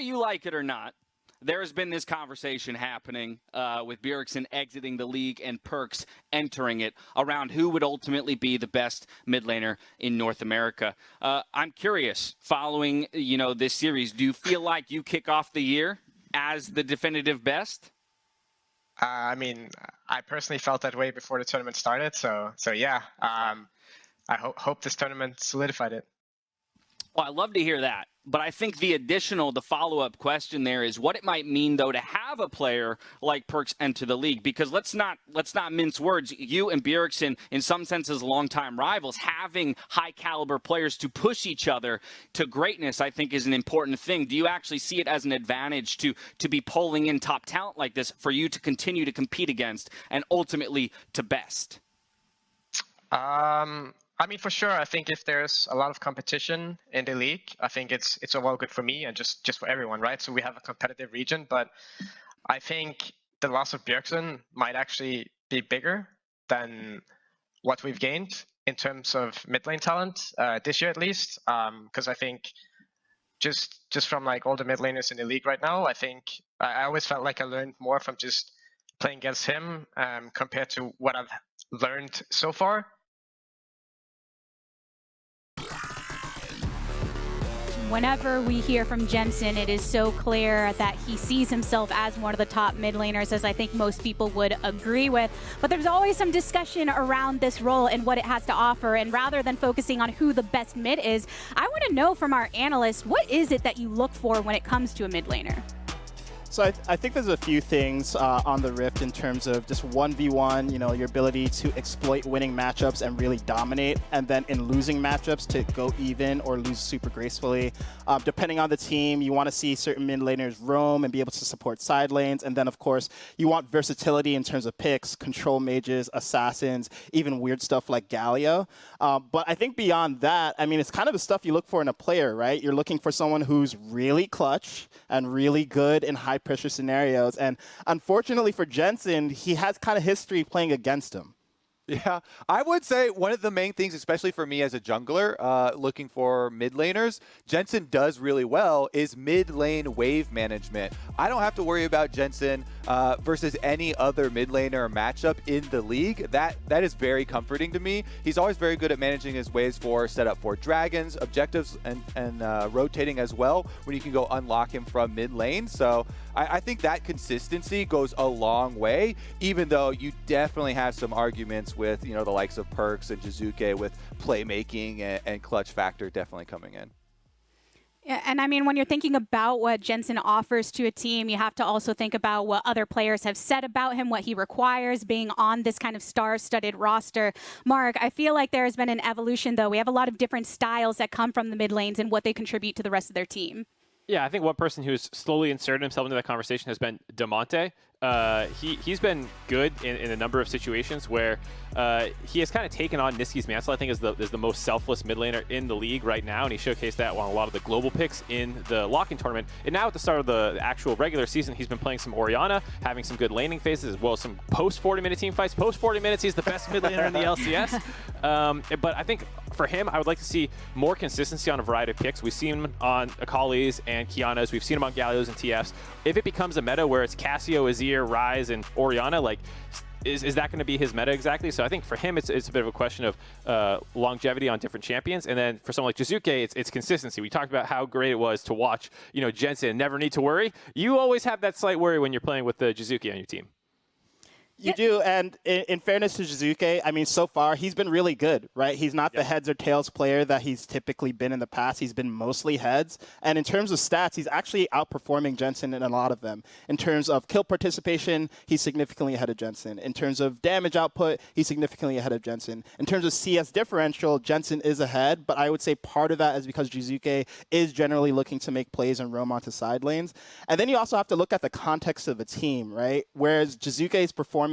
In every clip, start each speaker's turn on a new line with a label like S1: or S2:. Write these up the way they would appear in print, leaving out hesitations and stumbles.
S1: whether you like it or not, there has been this conversation happening with Bjergsen exiting the league and Perkz entering it around who would ultimately be the best mid laner in North America. I'm curious, following this series, do you feel like you kick off the year as the definitive best?
S2: I mean, I personally felt that way before the tournament started. So yeah, I hope this tournament solidified it.
S1: Well, I love to hear that. But I think the follow-up question there is what it might mean, though, to have a player like Perkz enter the league. Because let's not mince words. You and Bjergsen, in some senses, longtime rivals, having high-caliber players to push each other to greatness, I think, is an important thing. Do you actually see it as an advantage to be pulling in top talent like this for you to continue to compete against and ultimately to best?
S2: I mean, for sure, I think if there's a lot of competition in the league, I think it's all good for me and just for everyone, right? So we have a competitive region, but I think the loss of Bjergsen might actually be bigger than what we've gained in terms of mid lane talent this year at least. Because I think just from like all the mid laners in the league right now, I think I always felt like I learned more from just playing against him compared to what I've learned so far.
S3: Whenever we hear from Jensen, it is so clear that he sees himself as one of the top mid laners, as I think most people would agree with. But there's always some discussion around this role and what it has to offer. And rather than focusing on who the best mid is, I want to know from our analysts, what is it that you look for when it comes to a mid laner?
S4: So I think there's a few things on the Rift in terms of just 1v1, your ability to exploit winning matchups and really dominate, and then in losing matchups to go even or lose super gracefully. Depending on the team, you want to see certain mid laners roam and be able to support side lanes, and then of course you want versatility in terms of picks, control mages, assassins, even weird stuff like Galio. But I think beyond that, I mean, it's kind of the stuff you look for in a player, right? You're looking for someone who's really clutch and really good in high pressure scenarios. And unfortunately for Jensen, he has kind of history playing against him.
S5: Yeah, I would say one of the main things, especially for me as a jungler, looking for mid laners, Jensen does really well, is mid lane wave management. I don't have to worry about Jensen versus any other mid laner matchup in the league. That is very comforting to me. He's always very good at managing his waves for setup for dragons, objectives, and rotating as well, when you can go unlock him from mid lane. So I think that consistency goes a long way, even though you definitely have some arguments with the likes of Perkz and Jizuke with playmaking and clutch factor definitely coming in.
S3: Yeah, and I mean, when you're thinking about what Jensen offers to a team, you have to also think about what other players have said about him, what he requires being on this kind of star-studded roster. Mark, I feel like there has been an evolution, though. We have a lot of different styles that come from the mid lanes and what they contribute to the rest of their team.
S6: Yeah, I think one person who's slowly inserted himself into that conversation has been Damonte. He's been good in a number of situations where he has kind of taken on Niski's mantle, I think, is the most selfless mid laner in the league right now, and he showcased that on a lot of the global picks in the lock-in tournament. And now at the start of the actual regular season, he's been playing some Orianna, having some good laning phases, as well as some post-40-minute team fights. Post-40 minutes, he's the best mid laner in the LCS. But I think for him, I would like to see more consistency on a variety of picks. We've seen him on Akali's and Kiana's. We've seen him on Galio's and TF's. If it becomes a meta where it's Cassio, Azir, Ryze, and Orianna, like, is that going to be his meta exactly? So I think for him, it's a bit of a question of longevity on different champions. And then for someone like Jizuke, it's consistency. We talked about how great it was to watch, Jensen never need to worry. You always have that slight worry when you're playing with the Jizuke on your team.
S4: You do, and in fairness to Jizuke, I mean, so far, he's been really good, right? He's not the heads or tails player that he's typically been in the past. He's been mostly heads. And in terms of stats, he's actually outperforming Jensen in a lot of them. In terms of kill participation, he's significantly ahead of Jensen. In terms of damage output, he's significantly ahead of Jensen. In terms of CS differential, Jensen is ahead, but I would say part of that is because Jizuke is generally looking to make plays and roam onto side lanes. And then you also have to look at the context of the team, right? Whereas Jizuke's performance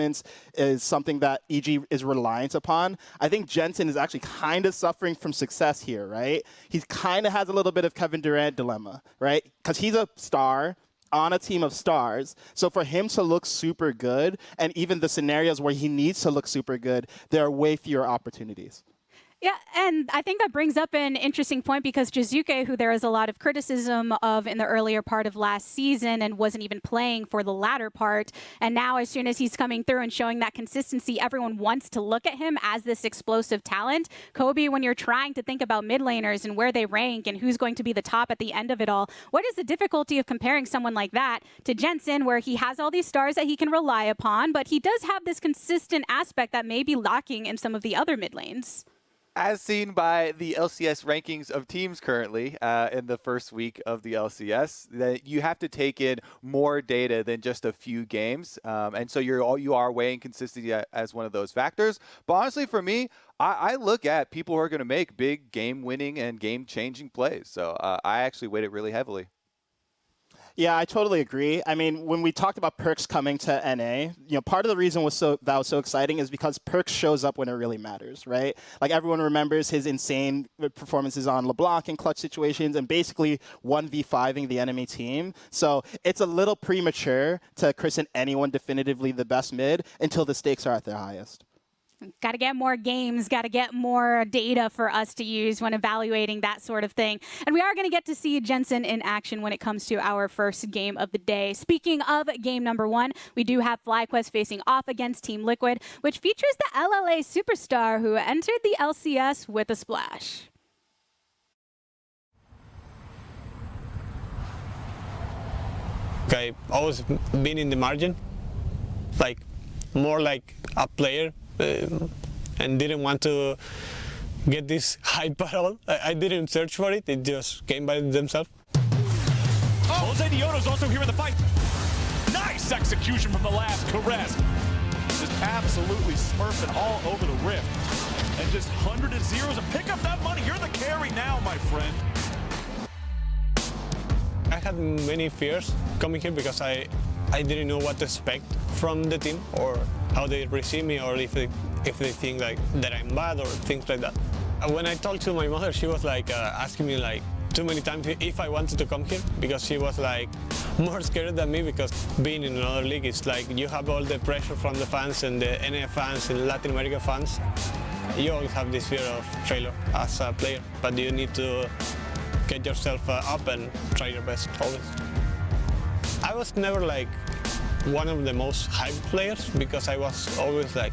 S4: is something that EG is reliant upon. I think Jensen is actually kind of suffering from success here, right? He kind of has a little bit of Kevin Durant dilemma, right? Because he's a star on a team of stars. So for him to look super good, and even the scenarios where he needs to look super good, there are way fewer opportunities.
S3: Yeah, and I think that brings up an interesting point because Jizuke, who there is a lot of criticism of in the earlier part of last season and wasn't even playing for the latter part, and now as soon as he's coming through and showing that consistency, everyone wants to look at him as this explosive talent. Kobe, when you're trying to think about mid laners and where they rank and who's going to be the top at the end of it all, what is the difficulty of comparing someone like that to Jensen, where he has all these stars that he can rely upon, but he does have this consistent aspect that may be lacking in some of the other mid lanes?
S5: As seen by the LCS rankings of teams currently in the first week of the LCS, that you have to take in more data than just a few games, and so you are weighing consistency as one of those factors. But honestly, for me, I look at people who are going to make big game-winning and game-changing plays. So I actually weight it really heavily.
S4: Yeah, I totally agree. I mean, when we talked about Perkz coming to NA, part of the reason that was so exciting is because Perkz shows up when it really matters, right? Like everyone remembers his insane performances on LeBlanc in clutch situations and basically 1v5ing the enemy team. So it's a little premature to christen anyone definitively the best mid until the stakes are at their highest.
S3: Got to get more games, got to get more data for us to use when evaluating that sort of thing. And we are going to get to see Jensen in action when it comes to our first game of the day. Speaking of game number 1, we do have FlyQuest facing off against Team Liquid, which features the LLA superstar who entered the LCS with a splash.
S7: I've always been in the margin, like more like a player. And didn't want to get this hype at all. I didn't search for it, it just came by themselves.
S8: Oh, Jose Dioto's also here in the fight. Nice execution from the last caress. Just absolutely smurfing all over the rift. And just 100 to 0s and pick up that money. You're the carry now, my friend.
S7: I had many fears coming here because I didn't know what to expect from the team or how they receive me or if they think like that I'm bad or things like that. When I talked to my mother, she was like asking me like too many times if I wanted to come here because she was like more scared than me because being in another league is like you have all the pressure from the fans and the NA fans and Latin America fans. You always have this fear of failure as a player, but you need to get yourself up and try your best always. I was never like one of the most hyped players because I was always like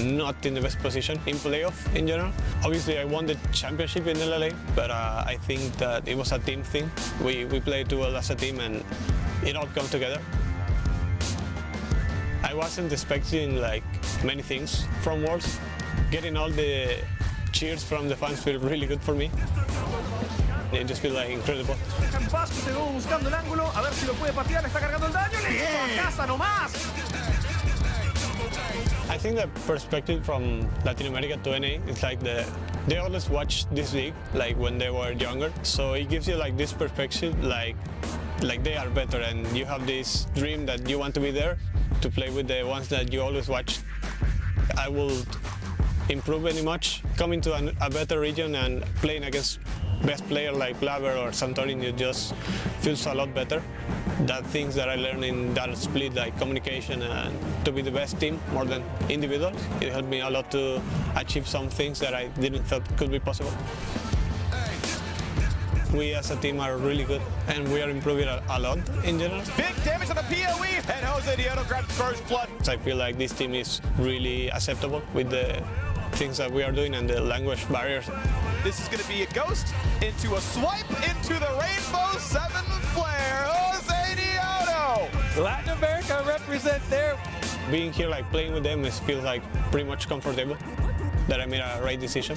S7: not in the best position in playoff in general. Obviously I won the championship in LLA, but I think that it was a team thing. We played too well as a team and it all came together. I wasn't expecting like many things from Worlds. Getting all the cheers from the fans feel really good for me. It just feels like incredible.
S8: Buscando el ángulo, a ver si lo puede patear, está cargando el daño, le hizo a casa nomás.
S7: I think the perspective from Latin America to NA is like they always watch this league like when they were younger, so it gives you like this perspective like they are better and you have this dream that you want to be there to play with the ones that you always watch. I will improve very much coming to a better region and playing against best player like Blaber or Santorin. It just feels a lot better. That things that I learned in that split, like communication and to be the best team more than individuals, it helped me a lot to achieve some things that I didn't thought could be possible. We as a team are really good and we are improving a lot in general.
S8: Big damage on the PoE and Jose Dioto grabs first blood.
S7: I feel like this team is really acceptable with the things that we are doing and the language barriers.
S8: This is going to be a ghost into a swipe into the Rainbow 7 flare. Jose Dioto!
S5: Latin America represent there.
S7: Being here, like playing with them, feels like pretty much comfortable that I made a right decision.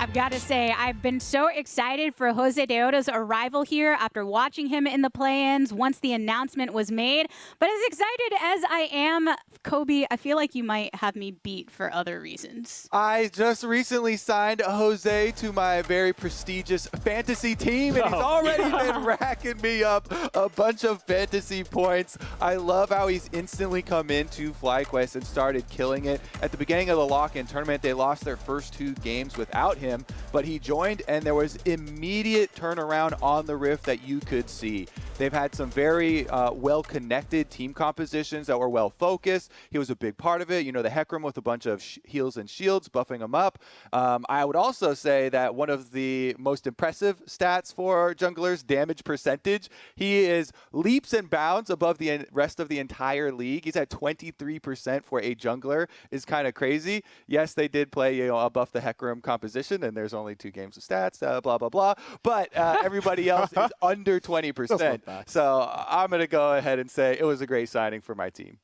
S3: I've got to say, I've been so excited for Jose Dioto's arrival here after watching him in the play-ins once the announcement was made. But as excited as I am, Kobe, I feel like you might have me beat for other reasons.
S5: I just recently signed Jose to my very prestigious fantasy team, and he's already been racking me up a bunch of fantasy points. I love how he's instantly come into FlyQuest and started killing it. At the beginning of the lock-in tournament, they lost their first 2 games without him, but he joined and there was immediate turnaround on the Rift that you could see. They've had some very well-connected team compositions that were well-focused. He was a big part of it. You know, the Hecarim with a bunch of heals and shields, buffing them up. I would also say that one of the most impressive stats for junglers, damage percentage, he is leaps and bounds above the rest of the entire league. He's at 23% for a jungler. Is kind of crazy. Yes, they did play, you know, a buff the Hecarim composition, and there's only 2 games of stats, blah, blah, blah. But everybody else is under 20%. So I'm going to go ahead and say it was a great signing for my team.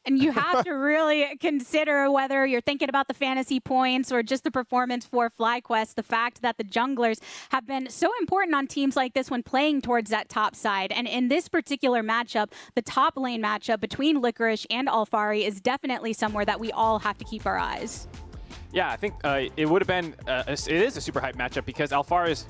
S3: And you have to really consider whether you're thinking about the fantasy points or just the performance for FlyQuest, the fact that the junglers have been so important on teams like this when playing towards that top side. And in this particular matchup, the top lane matchup between Licorice and Alphari is definitely somewhere that we all have to keep our eyes.
S6: Yeah, I think it would have been, it is a super hype matchup because Alphari is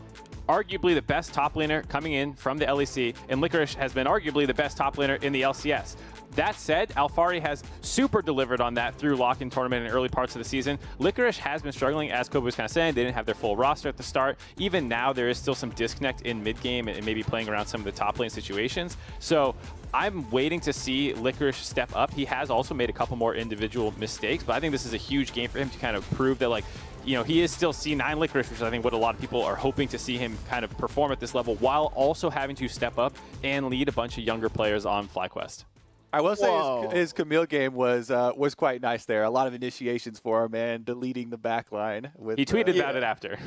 S6: arguably the best top laner coming in from the LEC, and Licorice has been arguably the best top laner in the LCS. That said, Alphari has super delivered on that through lock-in tournament in early parts of the season. Licorice has been struggling, as Kobe was kind of saying. They didn't have their full roster at the start. Even now, there is still some disconnect in mid-game and maybe playing around some of the top lane situations. So I'm waiting to see Licorice step up. He has also made a couple more individual mistakes, but I think this is a huge game for him to kind of prove that, like, you know, he is still C9 Licorice, which is I think what a lot of people are hoping to see him kind of perform at this level, while also having to step up and lead a bunch of younger players on FlyQuest.
S5: I will say his Camille game was quite nice there. A lot of initiations for him and deleting the back line. With,
S6: he tweeted about it after.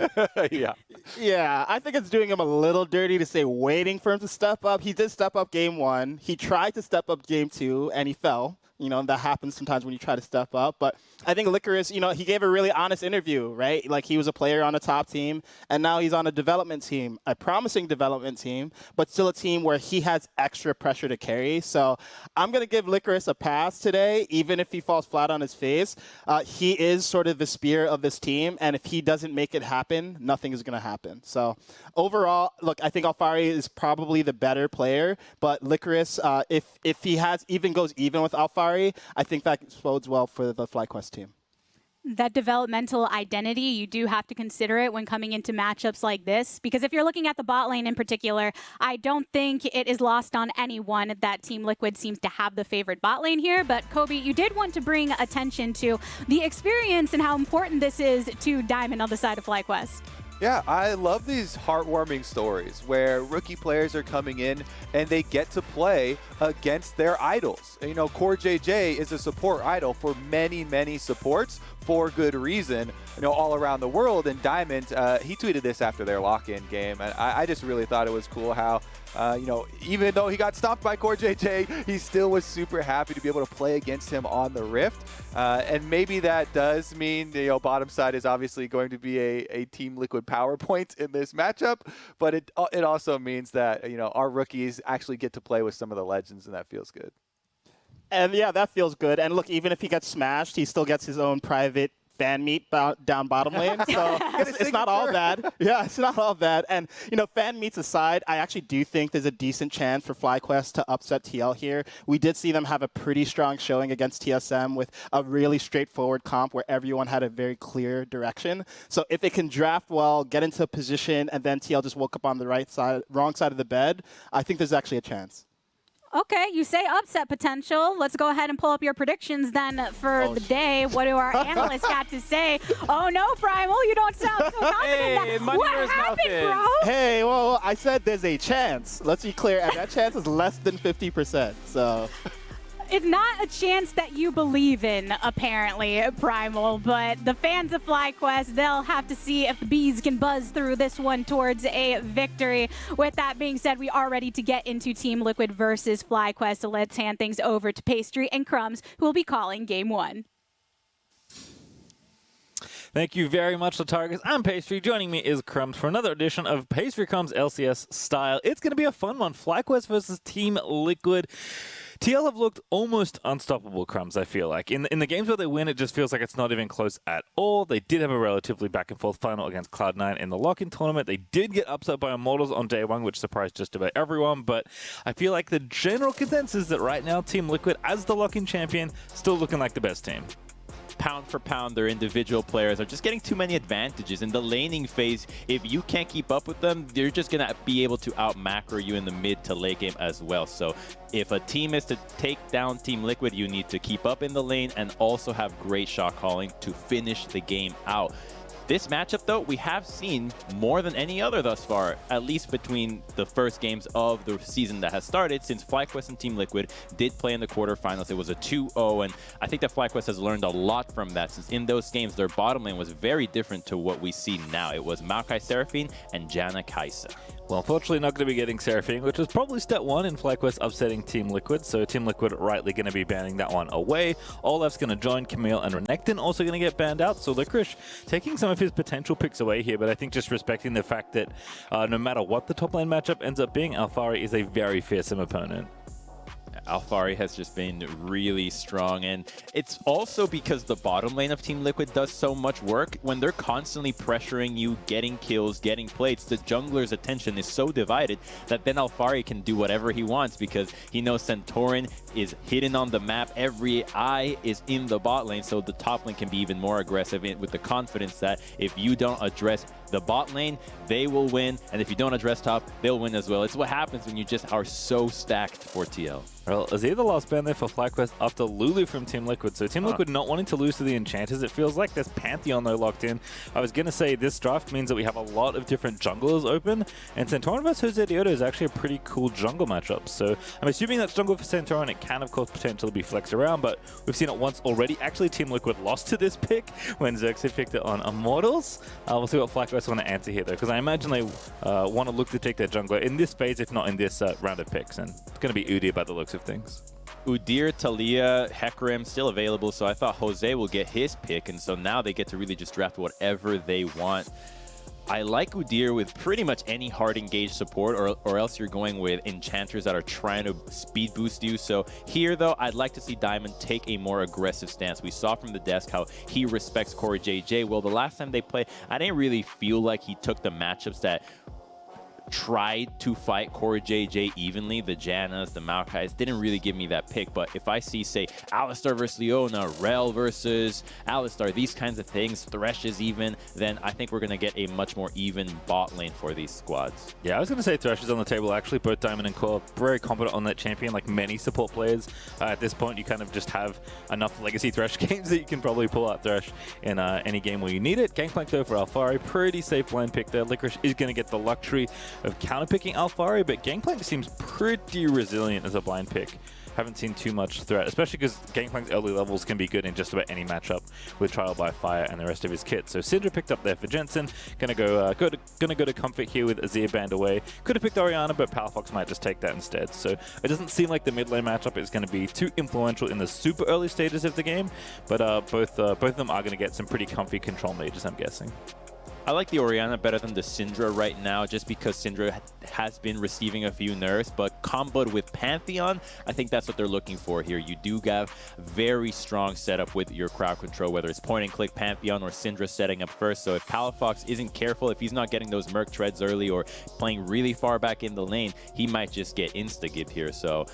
S5: Yeah.
S4: Yeah, I think it's doing him a little dirty to say waiting for him to step up. He did step up game 1. He tried to step up game 2, and he fell. You know, that happens sometimes when you try to step up. But I think Licorice, you know, he gave a really honest interview, right? Like, he was a player on a top team, and now he's on a development team, a promising development team, but still a team where he has extra pressure to carry. So I'm going to give Licorice a pass today, even if he falls flat on his face. He is sort of the spear of this team, and if he doesn't make it happen, nothing is going to happen. So overall, look, I think Alphari is probably the better player, but Licorice, if he goes even with Alphari, I think that bodes well for the FlyQuest team.
S3: That developmental identity, you do have to consider it when coming into matchups like this, because if you're looking at the bot lane in particular, I don't think it is lost on anyone that Team Liquid seems to have the favorite bot lane here. But Kobe, you did want to bring attention to the experience and how important this is to Diamond on the side of FlyQuest.
S5: Yeah, I love these heartwarming stories where rookie players are coming in and they get to play against their idols. You know, Core JJ is a support idol for many, many supports for good reason, you know, all around the world. And Diamond, he tweeted this after their lock-in game. And I just really thought it was cool how, you know, even though he got stopped by Core JJ, he still was super happy to be able to play against him on the Rift. And maybe that does mean, you know, bottom side is obviously going to be a Team Liquid PowerPoint in this matchup, but it also means that, you know, our rookies actually get to play with some of the legends, and that feels good.
S4: And yeah, that feels good. And look, even if he gets smashed, he still gets his own private fan meet down bottom lane. So it's not all bad. Yeah, it's not all bad. And, you know, fan meets aside, I actually do think there's a decent chance for FlyQuest to upset TL here. We did see them have a pretty strong showing against TSM with a really straightforward comp where everyone had a very clear direction. So if it can draft well, get into a position, and then TL just woke up on the wrong side of the bed, I think there's actually a chance.
S3: Okay, you say upset potential. Let's go ahead and pull up your predictions then for the day. What do our analysts got to say? Oh no, Primal, you don't sound so confident. What happened, bro?
S4: Hey, well, I said there's a chance. Let's be clear, and that chance is less than 50%. So
S3: it's not a chance that you believe in, apparently, Primal, but the fans of FlyQuest, they'll have to see if the bees can buzz through this one towards a victory. With that being said, we are ready to get into Team Liquid versus FlyQuest, so let's hand things over to Pastry and Crumbs, who will be calling Game 1.
S9: Thank you very much, Latargus. I'm Pastry. Joining me is Crumbs for another edition of Pastry Crumbs LCS Style. It's going to be a fun one. FlyQuest versus Team Liquid. TL have looked almost unstoppable, Crumbs, I feel like. In the games where they win, it just feels like it's not even close at all. They did have a relatively back-and-forth final against Cloud9 in the lock-in tournament. They did get upset by Immortals on day one, which surprised just about everyone. But I feel like the general consensus is that right now, Team Liquid, as the lock-in champion, still looking like the best team.
S10: pound for pound, their individual players are just getting too many advantages. In the laning phase, if you can't keep up with them, they're just going to be able to out-macro you in the mid to late game as well. So if a team is to take down Team Liquid, you need to keep up in the lane and also have great shot calling to finish the game out. This matchup, though, we have seen more than any other thus far, at least between the first games of the season that has started, since FlyQuest and Team Liquid did play in the quarterfinals. It was a 2-0, and I think that FlyQuest has learned a lot from that, since in those games, their bottom lane was very different to what we see now. It was Maokai Seraphine and Janna Kaisa.
S9: Well, unfortunately, not going to be getting Seraphine, which was probably step one in FlyQuest upsetting Team Liquid. So Team Liquid rightly going to be banning that one away. Olaf's going to join. Camille and Renekton also going to get banned out. So Licorice taking some of his potential picks away here, but I think just respecting the fact that no matter what the top lane matchup ends up being, Alphari is a very fearsome opponent.
S10: Alphari has just been really strong, and it's also because the bottom lane of Team Liquid does so much work. When they're constantly pressuring you, getting kills, getting plates, the jungler's attention is so divided that then Alphari can do whatever he wants because he knows Centauran is hidden on the map. Every eye is in the bot lane, so the top lane can be even more aggressive with the confidence that if you don't address the bot lane, they will win, and if you don't address top, they'll win as well. It's what happens when you just are so stacked for TL.
S9: Well, Azir the last ban there for FlyQuest after Lulu from Team Liquid. So Team Liquid not wanting to lose to the Enchanters. It feels like there's Pantheon though locked in. I was going to say this draft means that we have a lot of different junglers open, and Centauran vs Jose Diodo is actually a pretty cool jungle matchup. So I'm assuming that's jungle for Centauran. It can of course potentially be flexed around, but we've seen it once already. Actually, Team Liquid lost to this pick when Xerxes picked it on Immortals. We'll see what FlyQuest want to answer here though, because I imagine they want to look to take their jungler in this phase, if not in this round of picks, and it's going to be Udyr by the looks of things.
S10: Udyr, Talia, Hecarim still available, so I thought Jose will get his pick, and so now they get to really just draft whatever they want. I like Udyr with pretty much any hard engaged support, or else you're going with enchanters that are trying to speed boost you. So here, though, I'd like to see Diamond take a more aggressive stance. We saw from the desk how he respects Corey JJ. Well, the last time they played, I didn't really feel like he took the matchups that tried to fight Corey JJ evenly. The Jannas, the Maokais didn't really give me that pick, but if I see, say, Alistar versus Leona, Rel versus Alistar, these kinds of things, Threshes even, then I think we're going to get a much more even bot lane for these squads.
S9: Yeah, I was going to say Thresh is on the table actually. Both Diamond and Core very competent on that champion, like many support players. At this point, you kind of just have enough legacy Thresh games that you can probably pull out Thresh in any game where you need it. Gangplank though for Alphari, pretty safe blind pick there. Licorice is going to get the luxury of counterpicking Alphari, but Gangplank seems pretty resilient as a blind pick. Haven't seen too much threat, especially because Gangplank's early levels can be good in just about any matchup with Trial by Fire and the rest of his kit. So Syndra picked up there for Jensen. Gonna go to Comfort here with Azir banned away. Could have picked Orianna, but Palafox might just take that instead. So it doesn't seem like the mid lane matchup is going to be too influential in the super early stages of the game, but both of them are going to get some pretty comfy control mages, I'm guessing.
S10: I like the Orianna better than the Syndra right now, just because Syndra has been receiving a few nerfs, but comboed with Pantheon, I think that's what they're looking for here. You do have very strong setup with your crowd control, whether it's point and click Pantheon or Syndra setting up first. So if Palafox isn't careful, if he's not getting those Merc treads early or playing really far back in the lane, he might just get insta-gib here. So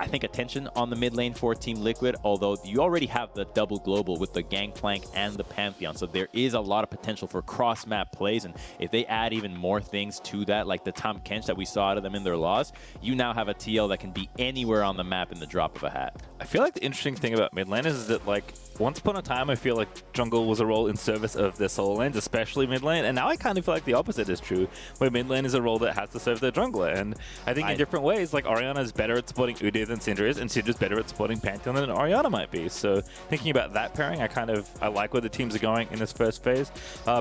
S10: I think attention on the mid lane for Team Liquid, although you already have the double global with the Gangplank and the Pantheon, so there is a lot of potential for cross-map plays, and if they add even more things to that, like the Tahm Kench that we saw out of them in their laws, you now have a TL that can be anywhere on the map in the drop of a hat.
S9: I feel like the interesting thing about mid lane is that, like, once upon a time, I feel like jungle was a role in service of their solo lanes, especially mid lane, and now I kind of feel like the opposite is true, where mid lane is a role that has to serve their jungler, and I think in different ways, like Orianna is better at supporting Udyr than Syndra is, and Syndra's better at supporting Pantheon than Orianna might be. So thinking about that pairing, I like where the teams are going in this first phase.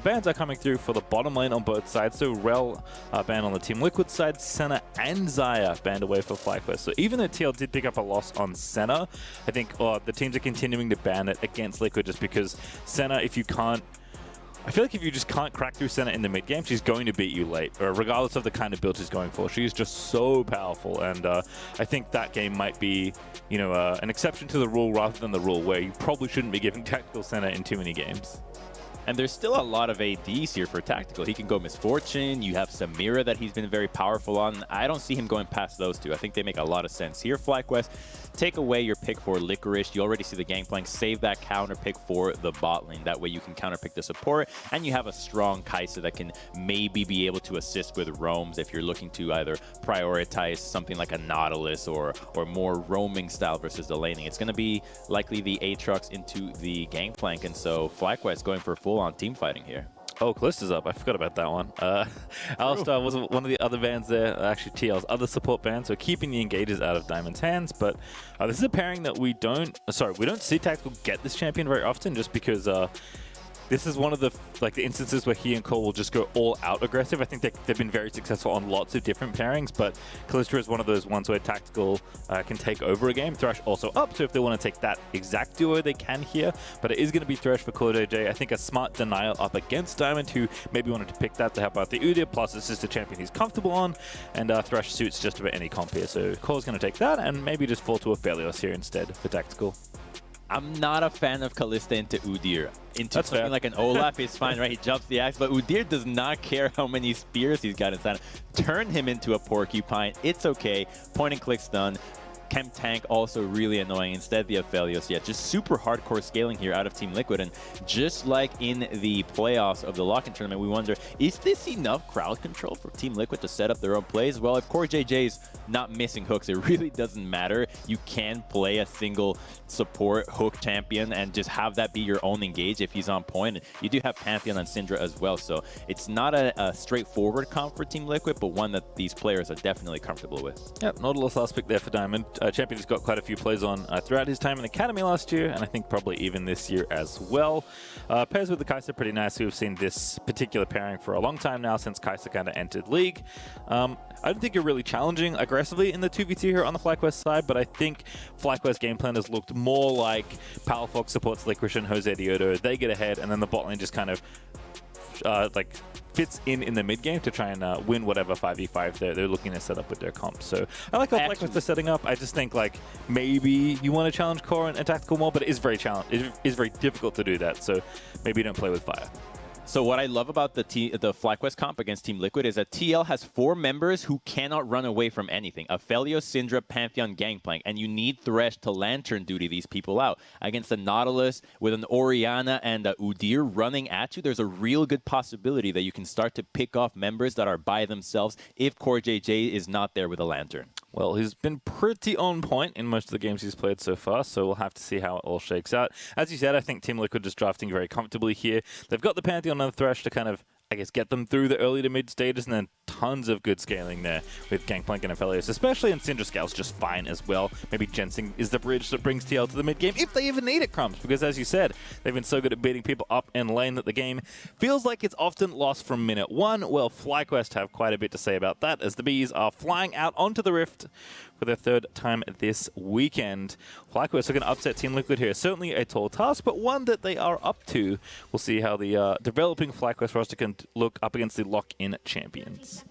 S9: Bans are coming through for the bottom lane on both sides. So Rel banned on the Team Liquid side, Senna and Xayah banned away for FlyQuest. So even though TL did pick up a loss on Senna, I think the teams are continuing to ban it against Liquid just because Senna, I feel like if you just can't crack through Senna in the mid game, she's going to beat you late, regardless of the kind of build she's going for. She's just so powerful, and I think that game might be, an exception to the rule rather than the rule, where you probably shouldn't be giving tactical Senna in too many games.
S10: And there's still a lot of ADs here for Tactical. He can go Misfortune. You have Samira that he's been very powerful on. I don't see him going past those two. I think they make a lot of sense. Here, FlyQuest, take away your pick for Licorice. You already see the Gangplank. Save that counter pick for the bot lane. That way you can counter pick the support, and you have a strong Kai'Sa that can maybe be able to assist with roams if you're looking to either prioritize something like a Nautilus or more roaming style versus the laning. It's going to be likely the Aatrox into the Gangplank, and so FlyQuest going for full-on team fighting here.
S9: Oh, Callista's up. I forgot about that one. Alistar was one of the other bans there, actually TL's other support ban, so keeping the engages out of Diamond's hands. But this is a pairing that we don't see Tactical get this champion very often, just because this is one of the instances where he and Cole will just go all out aggressive. I think they've been very successful on lots of different pairings, but Callista is one of those ones where Tactical can take over a game. Thresh also up, so if they want to take that exact duo, they can here. But it is going to be Thresh for CoreJJ. I think a smart denial up against Diamond, who maybe wanted to pick that to help out the Udyr, plus it's just a champion he's comfortable on, and Thresh suits just about any comp here. So Core's going to take that and maybe just fall to Aphelios here instead for Tactical.
S10: I'm not a fan of Kalista into Udyr. Into
S9: That's
S10: something
S9: fair.
S10: like an Olaf is fine, right? He jumps the axe, but Udyr does not care how many spears he's got inside. Turn him into a porcupine. It's okay. Point and click stun. Chem Tank also really annoying. Instead, the Aphelios, yeah, just super hardcore scaling here out of Team Liquid. And just like in the playoffs of the lock-in tournament, we wonder, is this enough crowd control for Team Liquid to set up their own plays? Well, if CoreJJ's not missing hooks, it really doesn't matter. You can play a single support hook champion and just have that be your own engage if he's on point. You do have Pantheon and Syndra as well, so it's not a straightforward comp for Team Liquid, but one that these players are definitely comfortable with.
S9: Yep, Nautilus last pick there for Diamond. Champion has got quite a few plays on throughout his time in Academy last year, and I think probably even this year as well. Pairs with the Kai'Sa pretty nice. We've seen this particular pairing for a long time now, since Kai'Sa kind of entered League. I don't think you're really challenging aggressively in the 2v2 here on the FlyQuest side, but I think FlyQuest game plan has looked more like Palafox supports Licorice and Jose Diodo. They get ahead, and then the bot lane just kind of fits in the mid game to try and win whatever 5v5 they're looking to set up with their comp. So I like how FlyQuest are setting up. I just think maybe you want to challenge Core and Tactical more, but it is very difficult to do that. So maybe you don't play with fire.
S10: So what I love about the FlyQuest comp against Team Liquid is that TL has 4 members who cannot run away from anything. Aphelios, Syndra, Pantheon, Gangplank. And you need Thresh to Lantern duty these people out. Against the Nautilus with an Orianna and a Udyr running at you, there's a real good possibility that you can start to pick off members that are by themselves if CoreJJ is not there with a Lantern.
S9: Well, he's been pretty on point in most of the games he's played so far, so we'll have to see how it all shakes out. As you said, I think Team Liquid is drafting very comfortably here. They've got the Pantheon and the Thresh to kind of, I guess, get them through the early to mid stages, and then tons of good scaling there with Gangplank and Aphelios, especially in Syndra scales just fine as well. Maybe Jensen is the bridge that brings TL to the mid game, if they even need it, Crumbs, because as you said, they've been so good at beating people up in lane that the game feels like it's often lost from minute 1. Well, FlyQuest have quite a bit to say about that, as the Bees are flying out onto the Rift for their 3rd time this weekend. FlyQuest are going to upset Team Liquid here. Certainly a tall task, but one that they are up to. We'll see how the developing FlyQuest roster can look up against the lock-in champions.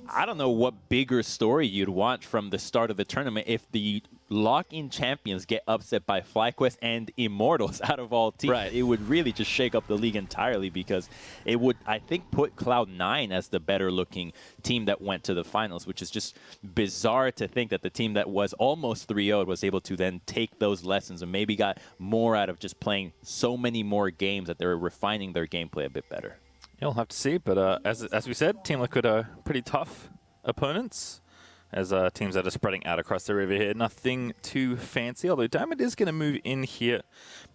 S10: I don't know what bigger story you'd want from the start of the tournament if the lock-in champions get upset by FlyQuest and Immortals out of all teams.
S9: Right.
S10: It would really just shake up the league entirely, because it would, I think, put Cloud9 as the better-looking team that went to the finals, which is just bizarre to think that the team that was almost 3-0'd was able to then take those lessons and maybe got more out of just playing so many more games that they're refining their gameplay a bit better.
S9: Yeah, we'll have to see, but as we said, Team Liquid are pretty tough opponents, as teams that are spreading out across the river here. Nothing too fancy, although Diamond is going to move in here,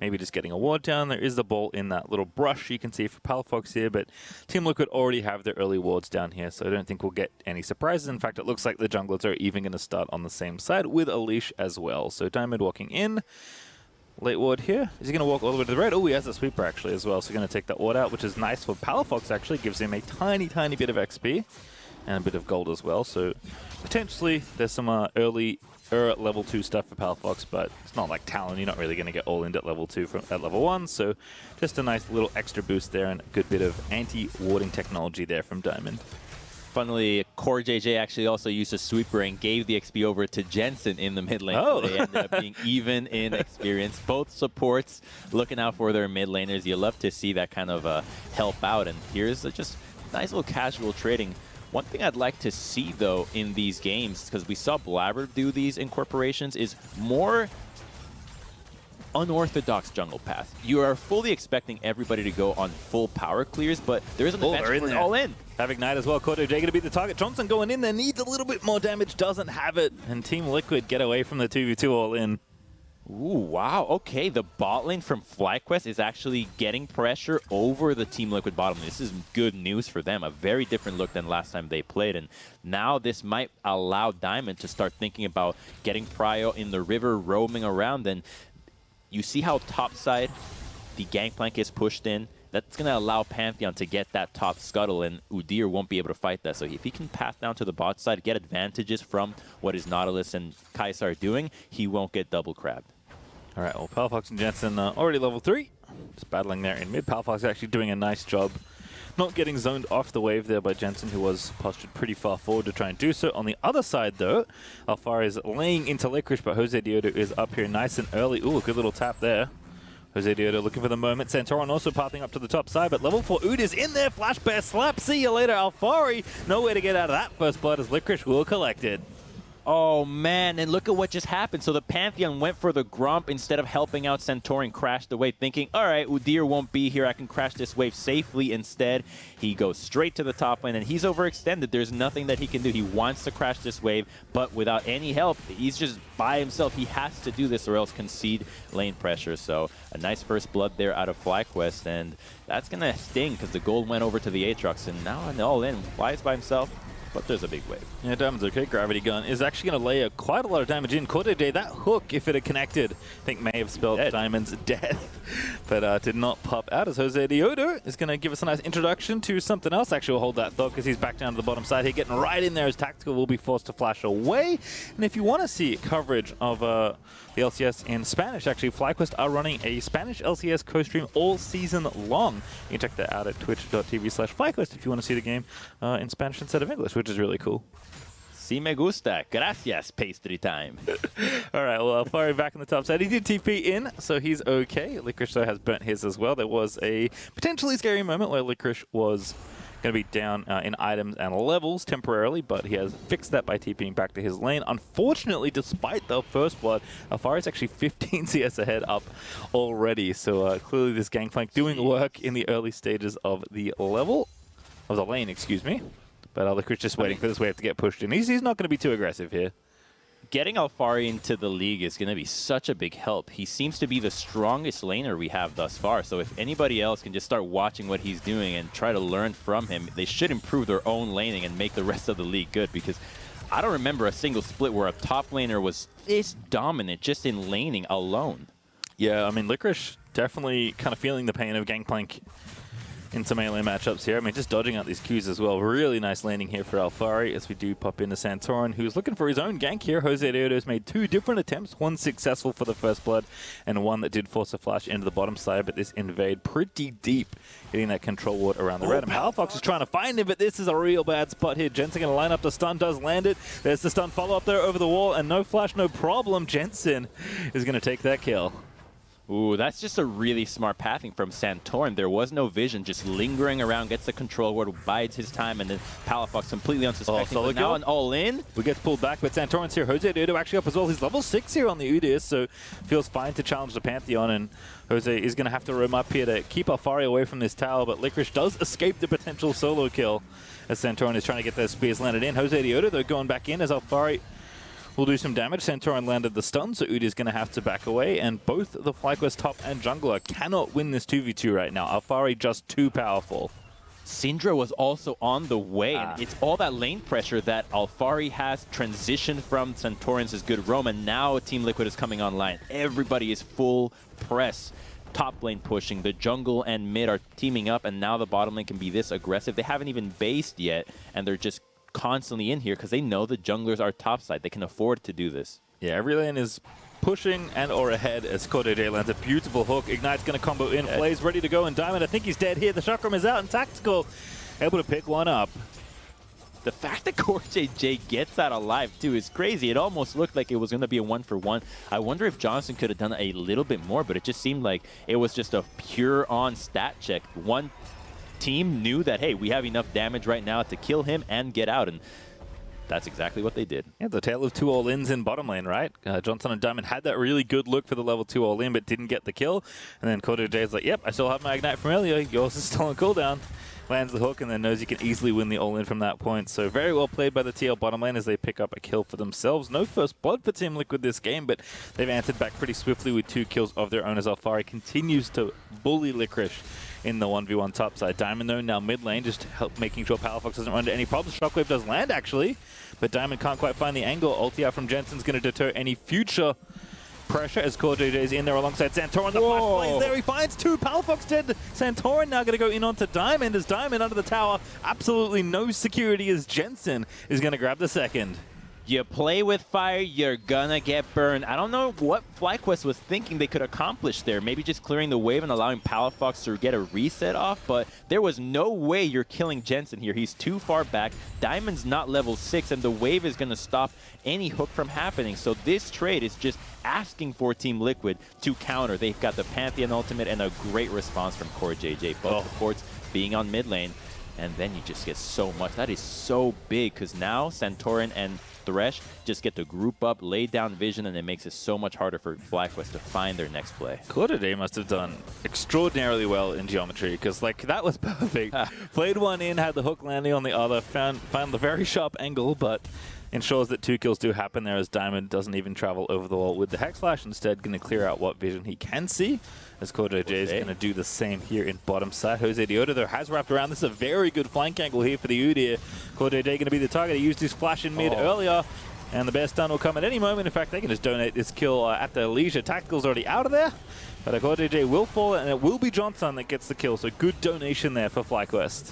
S9: maybe just getting a ward down. There is the ball in that little brush you can see for Palafox here, but Team Liquid already have their early wards down here, so I don't think we'll get any surprises. In fact, it looks like the junglers are even going to start on the same side with a leash as well. So Diamond walking in. Late ward here. Is he going to walk all the way to the right? Oh, he has a sweeper actually as well, so going to take that ward out, which is nice for Palafox actually. Gives him a tiny bit of XP and a bit of gold as well. So potentially there's some early level 2 stuff for Palafox, but it's not like Talon. You're not really going to get all in at level 2 at level 1. So just a nice little extra boost there and a good bit of anti-warding technology there from Diamond.
S10: Funnily, Core JJ actually also used a sweeper and gave the XP over to Jensen in the mid lane.
S9: Oh.
S10: So they ended up being even in experience. Both supports looking out for their mid laners. You love to see that kind of help out. And here's just nice little casual trading. One thing I'd like to see, though, in these games, because we saw Blabber do these incorporations, is more unorthodox jungle path. You are fully expecting everybody to go on full power clears, but there is an event where it's all in.
S9: Have Ignite as well. Koto J going to be the target. Johnson going in there, needs a little bit more damage, doesn't have it. And Team Liquid get away from the 2v2 all in.
S10: Ooh, wow. Okay, the bot lane from FlyQuest is actually getting pressure over the Team Liquid bottom lane. This is good news for them. A very different look than last time they played. And now this might allow Diamond to start thinking about getting Prio in the river, roaming around. And you see how topside the Gangplank is pushed in. That's going to allow Pantheon to get that top scuttle, and Udyr won't be able to fight that. So if he can path down to the bot side, get advantages from what is Nautilus and Kaisar doing, he won't get double crabbed.
S9: All right, well, Palafox and Jensen already level 3. Just battling there in mid. Palafox actually doing a nice job not getting zoned off the wave there by Jensen, who was postured pretty far forward to try and do so. On the other side, though, Alfaro is laying into Licorice, but Jose Diodo is up here nice and early. Ooh, good little tap there. Jose Diodo looking for the moment. Santoron also pathing up to the top side, but level 4 Ood is in there. Flash Bear slap. See you later, Alfari. Nowhere to get out of that first blood as Licorice will collect it.
S10: Oh, man, and look at what just happened. So the Pantheon went for the Grump instead of helping out Centaurian, crashed the wave, thinking, all right, Udyr won't be here. I can crash this wave safely. Instead, he goes straight to the top lane, and he's overextended. There's nothing that he can do. He wants to crash this wave, but without any help, he's just by himself. He has to do this or else concede lane pressure. So a nice first blood there out of FlyQuest, and that's going to sting because the gold went over to the Aatrox, and now an all-in. Fly is by himself. But there's a big wave.
S9: Yeah, Diamond's okay. Gravity Gun is actually going to lay quite a lot of damage in. Corday, that hook, if it had connected, I think may have spelled Diamond's death, but did not pop out as Jose Diodo is going to give us a nice introduction to something else. Actually, we'll hold that thought because he's back down to the bottom side here, getting right in there as Tactical will be forced to flash away. And if you want to see coverage of the LCS in Spanish, actually, FlyQuest are running a Spanish LCS co-stream all season long. You can check that out at twitch.tv/FlyQuest if you want to see the game in Spanish instead of English, which is really cool.
S10: Si me gusta. Gracias, pastry time.
S9: All right, well, Alfari back on the top side. He did TP in, so he's okay. Licorice, though, has burnt his as well. There was a potentially scary moment where Licorice was going to be down in items and levels temporarily, but he has fixed that by TPing back to his lane. Unfortunately, despite the first blood, Alfari is actually 15 CS ahead up already. So clearly this Gangplank doing work in the early stages of the level, of the lane, excuse me. But Licorice just waiting for this wave to get pushed in. He's not going to be too aggressive here.
S10: Getting Alfari into the league is going to be such a big help. He seems to be the strongest laner we have thus far. So if anybody else can just start watching what he's doing and try to learn from him, they should improve their own laning and make the rest of the league good. Because I don't remember a single split where a top laner was this dominant just in laning alone.
S9: Yeah, I mean, Licorice definitely kind of feeling the pain of Gangplank in some melee matchups here. I mean, just dodging out these Qs as well. Really nice landing here for Alfari as we do pop into Santorin, who's looking for his own gank here. Jose Diodo's made 2 different attempts, one successful for the first blood and one that did force a flash into the bottom side, but this invade pretty deep, hitting that control ward around the red. Palafox is trying to find him, but this is a real bad spot here. Jensen going to line up the stun, does land it. There's the stun follow-up there over the wall, and no flash, no problem. Jensen is going to take that kill.
S10: Ooh, that's just a really smart pathing from Santorin. There was no vision, just lingering around, gets the control ward, bides his time, and then Palafox completely unsuspecting. But now an all-in.
S9: We get pulled back, but Santorin's here. Jose Diodo actually up as well. He's level 6 here on the Udyr, so feels fine to challenge the Pantheon, and Jose is going to have to roam up here to keep Alfari away from this tower, but Licorice does escape the potential solo kill as Santorin is trying to get those spears landed in. Jose Diodo, though, going back in as Alfari will do some damage. Santorin landed the stun, so Udyr is going to have to back away, and both the FlyQuest top and jungler cannot win this 2v2 right now. Alfari just too powerful.
S10: Syndra was also on the way, and it's all that lane pressure that Alfari has transitioned from Santorin's good roam, and now Team Liquid is coming online. Everybody is full press. Top lane pushing, the jungle and mid are teaming up, and now the bottom lane can be this aggressive. They haven't even based yet, and they're just constantly in here because they know the junglers are topside. They can afford to do this.
S9: Yeah, every lane is pushing and or ahead as Corday lands a beautiful hook. Ignite's going to combo in. Flay's ready to go, and Diamond, I think he's dead here. The chakram is out, and Tactical able to pick one up.
S10: the fact that Core JJ gets out alive, too, is crazy. It almost looked like it was going to be a 1-for-1. I wonder if Johnson could have done a little bit more, but it just seemed like it was just a pure on stat check. One team knew that, hey, we have enough damage right now to kill him and get out, and that's exactly what they did.
S9: Yeah, the tale of 2 all-ins in bottom lane, right? Johnson and Diamond had that really good look for the level 2 all-in, but didn't get the kill. And then Core JJ's like, yep, I still have my Ignite from earlier. Yours is still on cooldown. Lands the hook and then knows you can easily win the all-in from that point. So very well played by the TL bottom lane as they pick up a kill for themselves. No first blood for Team Liquid this game, but they've answered back pretty swiftly with 2 kills of their own as Alfari continues to bully Licorice in the 1v1 top side. Diamond, though, now mid lane, just making sure Palafox doesn't run into any problems. Shockwave does land, actually, but Diamond can't quite find the angle. Ulti out from Jensen's going to deter any future pressure as Core JJ is in there alongside Santorin. The flash plays there. He finds 2. Palafox dead. Santorin now going to go in onto Diamond as Diamond under the tower. Absolutely no security as Jensen is going to grab the second.
S10: You play with fire, you're gonna get burned. I don't know what FlyQuest was thinking they could accomplish there. Maybe just clearing the wave and allowing Palafox to get a reset off, but there was no way you're killing Jensen here. He's too far back. Diamond's not level 6, and the wave is gonna stop any hook from happening. So this trade is just asking for Team Liquid to counter. They've got the Pantheon ultimate and a great response from Core JJ. Both supports being on mid lane, and then you just get so much. That is so big, because now Santorin and Thresh just get to group up, lay down vision, and it makes it so much harder for FlyQuest to find their next play.
S9: Core JJ must have done extraordinarily well in geometry, because like that was perfect. Played one in, had the hook landing on the other, found the very sharp angle, but ensures that 2 kills do happen there as Diamond doesn't even travel over the wall with the Hex Flash. Instead, going to clear out what vision he can see, as Core JJ is going to do the same here in bottom side. Jose Diodo, though, has wrapped around. This is a very good flank angle here for the Udyr. Core JJ going to be the target. He used his flash in mid earlier, and the bear stun will come at any moment. In fact, they can just donate this kill at their leisure. Tactical's already out of there, but Core JJ will fall, and it will be Johnson that gets the kill. So good donation there for FlyQuest.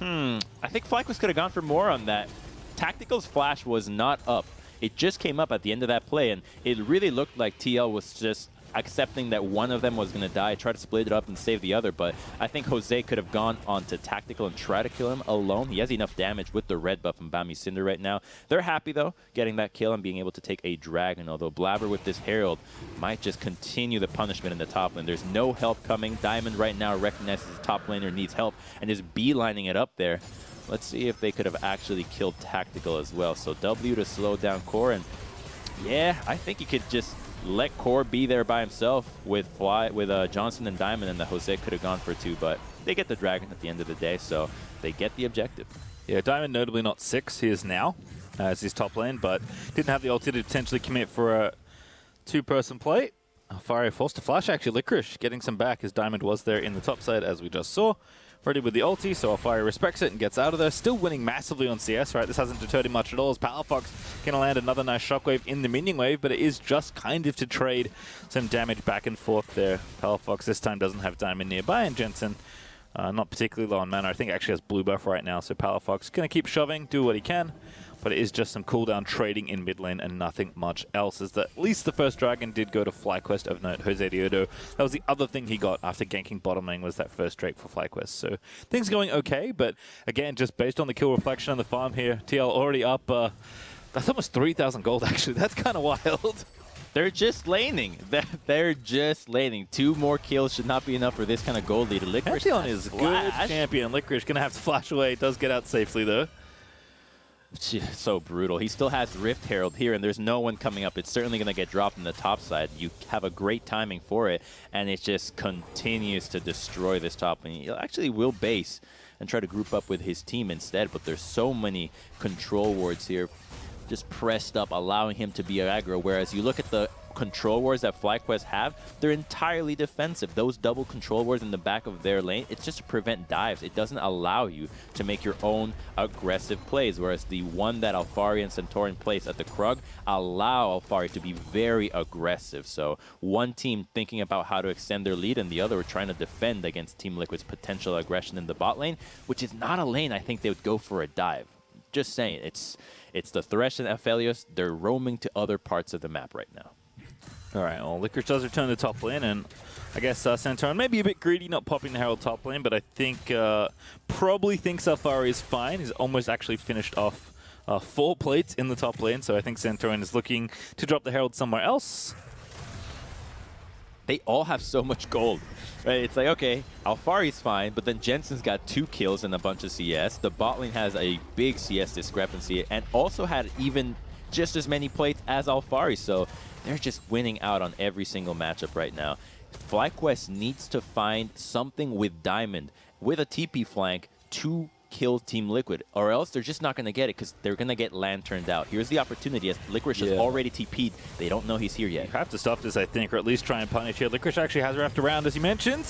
S10: I think FlyQuest could have gone for more on that. Tactical's flash was not up. It just came up at the end of that play, and it really looked like TL was just accepting that one of them was going to die, try to split it up and save the other, but I think Jose could have gone on to Tactical and try to kill him alone. He has enough damage with the red buff and Bami Cinder right now. They're happy, though, getting that kill and being able to take a Dragon, although Blabber with this Herald might just continue the punishment in the top lane. There's no help coming. Diamond right now recognizes the top laner needs help and is beelining it up there. Let's see if they could have actually killed Tactical as well. So W to slow down Core, and yeah, I think you could just let Core be there by himself with Johnson and Diamond, and the Jose could have gone for 2, but they get the Dragon at the end of the day, so they get the objective.
S9: Yeah, Diamond notably not 6. He is now as his top lane, but didn't have the ulti to potentially commit for a 2-person play. Alfari forced to flash, actually. Licorice getting some back as Diamond was there in the top side, as we just saw. Ready with the ulti, so Alfari respects it and gets out of there. Still winning massively on CS, right? This hasn't deterred him much at all as Palafox can land another nice shockwave in the minion wave, but it is just kind of to trade some damage back and forth there. Palafox this time doesn't have Diamond nearby, and Jensen not particularly low on mana. I think actually has blue buff right now, so Palafox going to keep shoving, do what he can. But it is just some cooldown trading in mid lane and nothing much else. As at least the first Dragon did go to FlyQuest of note, Jose Diodo. That was the other thing he got after ganking bottom lane, was that first Drake for FlyQuest. So things going okay, but again, just based on the kill reflection on the farm here, TL already up. That's almost 3,000 gold actually. That's kind of wild.
S10: They're just laning. They're just laning. 2 more kills should not be enough for this kind of gold lead. Licorice
S9: Pantheon is good champion. Licorice going to have to flash away. It does get out safely though.
S10: So brutal. He still has Rift Herald here, and there's no one coming up. It's certainly going to get dropped in the top side. You have a great timing for it, and it just continues to destroy this top lane. He actually will base and try to group up with his team instead, but there's so many control wards here just pressed up, allowing him to be aggro, whereas you look at the control wards that FlyQuest have, they're entirely defensive. Those double control wards in the back of their lane, it's just to prevent dives. It doesn't allow you to make your own aggressive plays, whereas the one that Alfari and Santorin place at the Krug allow Alfari to be very aggressive. So one team thinking about how to extend their lead, and the other trying to defend against Team Liquid's potential aggression in the bot lane, which is not a lane I think they would go for a dive. Just saying, it's the Thresh and Aphelios. They're roaming to other parts of the map right now.
S9: All right, well, Licorice does return to top lane, and I guess Santorin may be a bit greedy not popping the Herald top lane, but I think probably thinks Alfari is fine. He's almost actually finished off 4 plates in the top lane, so I think Santorin is looking to drop the Herald somewhere else.
S10: They all have so much gold, right? It's like, okay, Alfari's fine, but then Jensen's got 2 kills and a bunch of CS. The bot lane has a big CS discrepancy and also had even just as many plates as Alfari, so they're just winning out on every single matchup right now. FlyQuest needs to find something with Diamond, with a TP flank, to kill Team Liquid, or else they're just not going to get it because they're going to get lanterned out. Here's the opportunity as Licorice has already TP'd. They don't know he's here yet.
S9: You have to stop this, I think, or at least try and punish here. Licorice actually has wrapped around, as you mentioned.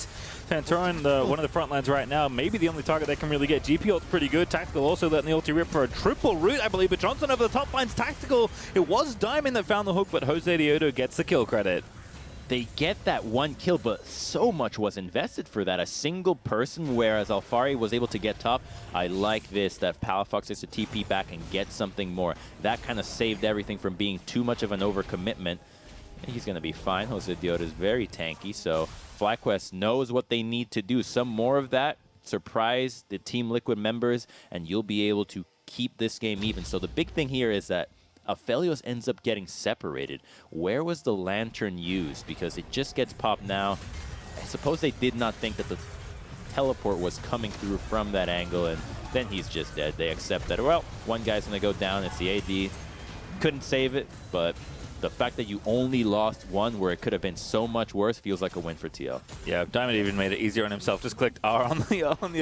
S9: Santorin, one of the front lines right now, maybe the only target they can really get. GP ult's pretty good. Tactical also letting the ulti rip for a triple root, I believe, but Johnson over the top line's Tactical. It was Diamond that found the hook, but Jose Diodo gets the kill credit.
S10: They get that 1 kill, but so much was invested for that. A single person, whereas Alfari was able to get top. I like this, that Palafox is to TP back and get something more. That kind of saved everything from being too much of an overcommitment. He's going to be fine. Jose Diodo is very tanky, so FlyQuest knows what they need to do. Some more of that, surprise the Team Liquid members, and you'll be able to keep this game even. So the big thing here is that Aphelios ends up getting separated. Where was the lantern used? Because it just gets popped now. I suppose they did not think that the teleport was coming through from that angle, and then he's just dead. They accept that, well, one guy's going to go down. It's the AD. Couldn't save it, but the fact that you only lost one where it could have been so much worse feels like a win for TL.
S9: Yeah, Diamond even made it easier on himself. Just clicked R on the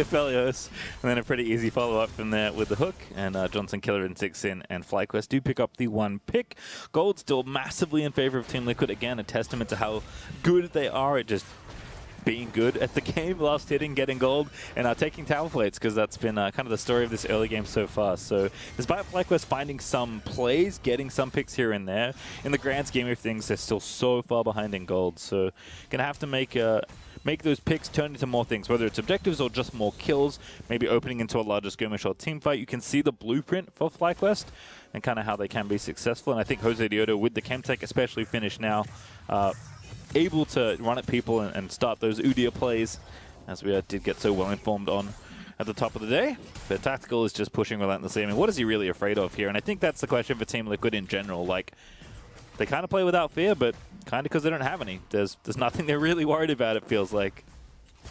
S9: Aphelios, and then a pretty easy follow-up from there with the hook. And Johnson Killer in 6 in, and FlyQuest do pick up the 1 pick. Gold still massively in favor of Team Liquid. Again, a testament to how good they are at just being good at the game, last hitting, getting gold, and taking tower plates, because that's been kind of the story of this early game so far. So despite FlyQuest finding some plays, getting some picks here and there, in the grand scheme of things, they're still so far behind in gold. So gonna have to make those picks turn into more things, whether it's objectives or just more kills, maybe opening into a larger skirmish or team fight. You can see the blueprint for FlyQuest and kind of how they can be successful. And I think Jose Diodo, with the Chemtech especially finished now, able to run at people and start those Udyr plays, as we did get so well informed on at the top of the day. But Tactical is just pushing relentlessly. I mean, what is he really afraid of here? And I think that's the question for Team Liquid in general. Like, they kind of play without fear, but kind of because they don't have any. There's nothing they're really worried about, it feels like.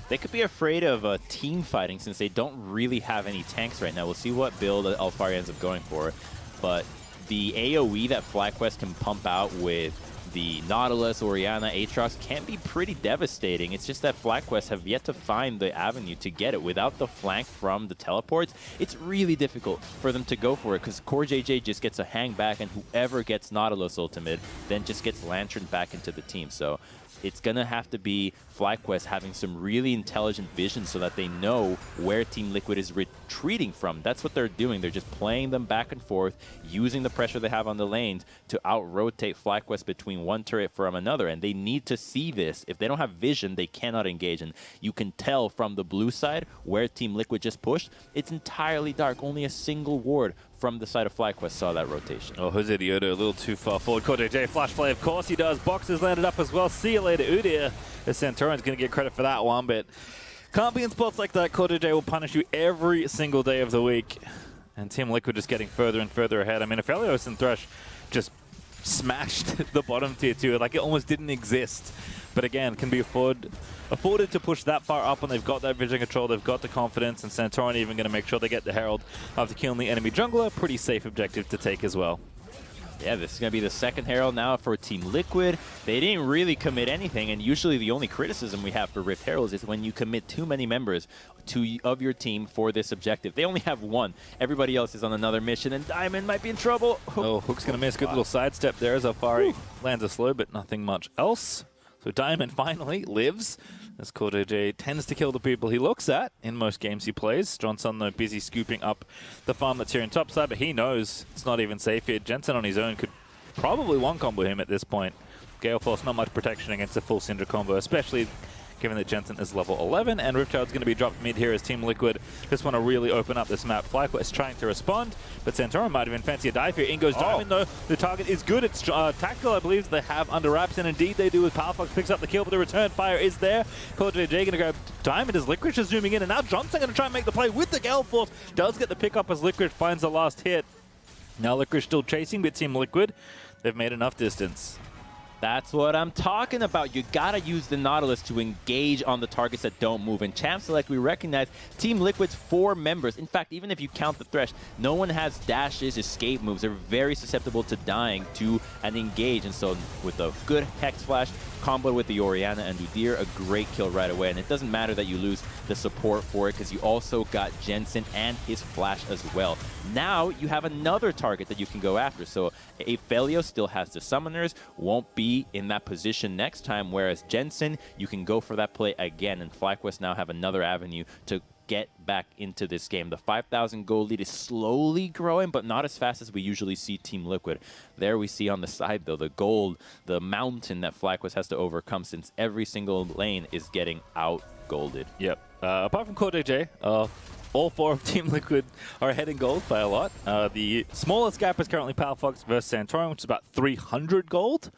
S10: They could be afraid of team fighting since they don't really have any tanks right now. We'll see what build Alfari ends up going for. But the AoE that FlyQuest can pump out with the Nautilus, Orianna, Aatrox can be pretty devastating. It's just that FlyQuest have yet to find the avenue to get it. Without the flank from the teleports, it's really difficult for them to go for it, because Core JJ just gets a hang back, and whoever gets Nautilus ultimate then just gets lanterned back into the team. So it's going to have to be FlyQuest having some really intelligent vision so that they know where Team Liquid is retreating from. That's what they're doing. They're just playing them back and forth, using the pressure they have on the lanes to out-rotate FlyQuest between one turret from another. And they need to see this. If they don't have vision, they cannot engage. And you can tell from the blue side where Team Liquid just pushed. It's entirely dark. Only a single ward from the side of FlyQuest saw that rotation.
S9: Oh, Jose Diodo a little too far forward. JJ flash play, of course he does. Boxes landed up as well. See you later, Udyr. The Santorin's going to get credit for that one, but can't be in spots like that. JJ will punish you every single day of the week. And Team Liquid just getting further and further ahead. I mean, Aphelios and Thresh just smashed the bottom tier 2. Like, it almost didn't exist. But again, can be afforded to push that far up when they've got that vision control, they've got the confidence, and Santorin even going to make sure they get the Herald after killing the enemy jungler. Pretty safe objective to take as well.
S10: Yeah, this is going to be the second Herald now for Team Liquid. They didn't really commit anything, and usually the only criticism we have for Rift Heralds is when you commit too many members of your team for this objective. They only have one. Everybody else is on another mission, and Diamond might be in trouble.
S9: Oh, Hook's going to miss. Good little sidestep there as Alfari lands a slow, but nothing much else. So Diamond finally lives, as JJ tends to kill the people he looks at in most games he plays. Johnson, though, busy scooping up the farm that's here in topside, but he knows it's not even safe here. Jensen on his own could probably one-combo him at this point. Gale Force, not much protection against a full Syndra combo, especially given that Jensen is level 11, and Riftchild's going to be dropped mid here as Team Liquid just want to really open up this map. FlyQuest trying to respond, but Santorum might even fancy a dive here. In goes Diamond, though. The target is good. It's Tactical, I believe, they have under wraps, and indeed they do as Powerfox picks up the kill, but the return fire is there. CoreJJ going to grab Diamond as Licorice is zooming in, and now Johnson going to try and make the play with the Gale Force. Does get the pickup as Licorice finds the last hit. Now Licorice still chasing, but Team Liquid, they've made enough distance.
S10: That's what I'm talking about. You gotta use the Nautilus to engage on the targets that don't move. And Champ Select, we recognize Team Liquid's 4 members. In fact, even if you count the Thresh, no one has dashes, escape moves. They're very susceptible to dying to an engage. And so with a good Hex Flash combo with the Orianna and Udyr, a great kill right away. And it doesn't matter that you lose the support for it because you also got Jensen and his Flash as well. Now you have another target that you can go after. So Aphelios still has the Summoners, won't be in that position next time, whereas Jensen, you can go for that play again, and FlyQuest now have another avenue to get back into this game. The 5,000 gold lead is slowly growing, but not as fast as we usually see Team Liquid. There we see on the side, though, the gold, the mountain that FlyQuest has to overcome, since every single lane is getting out-golded.
S9: Yep. Apart from CoreJJ, all 4 of Team Liquid are ahead in gold by a lot. The smallest gap is currently Powerfox versus Santorum, which is about 300 gold.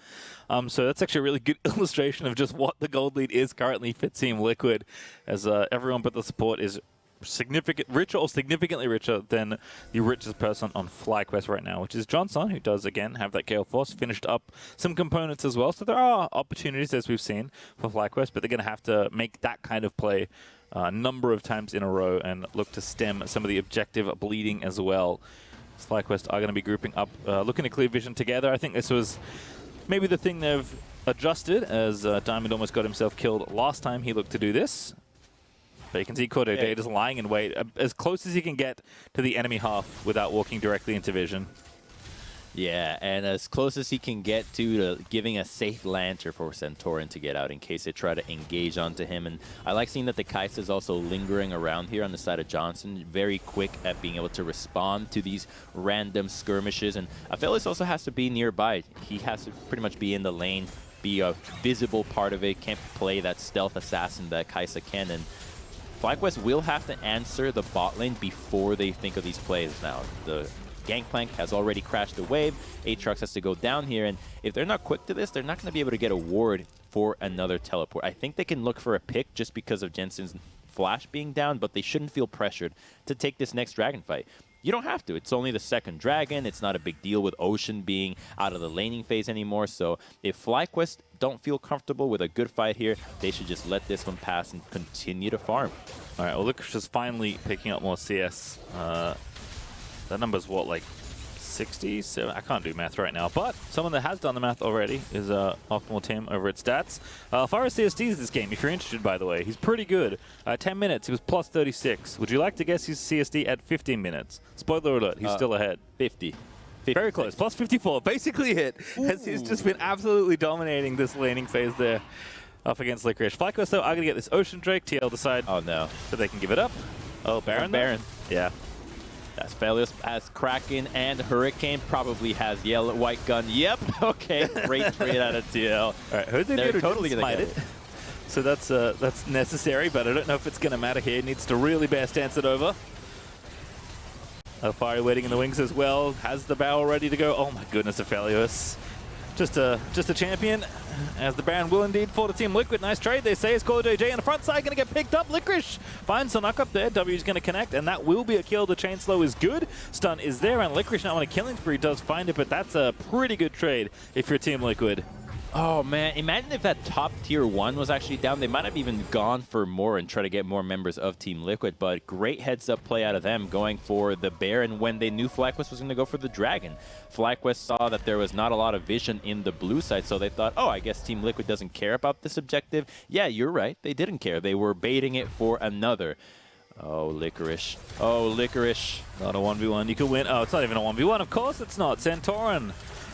S9: So that's actually a really good illustration of just what the gold lead is currently for Team Liquid, as everyone but the support is significantly richer than the richest person on FlyQuest right now, which is Johnson, who does, again, have that Gale Force, finished up some components as well. So there are opportunities, as we've seen, for FlyQuest, but they're going to have to make that kind of play a number of times in a row and look to stem some of the objective bleeding as well. FlyQuest are going to be grouping up, looking to clear vision together. I think this was maybe the thing they've adjusted, as Diamond almost got himself killed last time he looked to do this. But you can see CoreJJ just lying in wait, as close as he can get to the enemy half without walking directly into vision.
S10: Yeah, and as close as he can get to giving a safe lantern for Santorum to get out in case they try to engage onto him. And I like seeing that the Kai'Sa is also lingering around here on the side of Johnson, very quick at being able to respond to these random skirmishes. And Aphelios also has to be nearby. He has to pretty much be in the lane, be a visible part of it, can't play that stealth assassin that Kai'Sa can. And FlyQuest will have to answer the bot lane before they think of these plays now. The Gangplank has already crashed the wave. Aatrox has to go down here, and if they're not quick to this, they're not going to be able to get a ward for another teleport. I think they can look for a pick just because of Jensen's Flash being down, but they shouldn't feel pressured to take this next dragon fight. You don't have to. It's only the second dragon. It's not a big deal with Ocean being out of the laning phase anymore. So if FlyQuest don't feel comfortable with a good fight here, they should just let this one pass and continue to farm.
S9: All right, well, Licorice is finally picking up more CS. That number's what, like 60? I can't do math right now, but someone that has done the math already is Optimal Tim over at Stats. Fire CSDs this game, if you're interested, by the way. He's pretty good. 10 minutes, he was plus 36. Would you like to guess his CSD at 15 minutes? Spoiler alert, he's still ahead.
S10: 50.
S9: Very close, plus 54. Basically hit, as he's just been absolutely dominating this laning phase there up against Licorice. FlyQuest, though, are going to get this Ocean Drake. TL decide that they can give it up. Oh, Baron?
S10: Baron.
S9: Yeah.
S10: That's Aphelios has Kraken and Hurricane, probably has yellow white gun. Yep, okay, great trade out of TL.
S9: All right, they're totally going to get it. So that's necessary, but I don't know if it's going to matter here. Needs to really bear stance it over. Fiery waiting in the wings as well. Has the barrel ready to go. Oh my goodness, Aphelios. Just a champion, as the Baron will indeed fall to Team Liquid. Nice trade, they say. It's CoreJJ on the front side, going to get picked up. Licorice finds Sonuk up there. W's going to connect, and that will be a kill. The chain slow is good. Stun is there, and Licorice not on a killing spree does find it, but that's a pretty good trade if you're Team Liquid.
S10: Oh man, imagine if that top tier 1 was actually down. They might have even gone for more and try to get more members of Team Liquid, but great heads up play out of them going for the Baron when they knew FlyQuest was going to go for the Dragon. FlyQuest saw that there was not a lot of vision in the blue side, so they thought, oh, I guess Team Liquid doesn't care about this objective. Yeah, you're right, they didn't care. They were baiting it for another. Oh, Licorice. Oh, Licorice.
S9: Not a 1v1, you can win. Oh, it's not even a 1v1, of course it's not. Santorum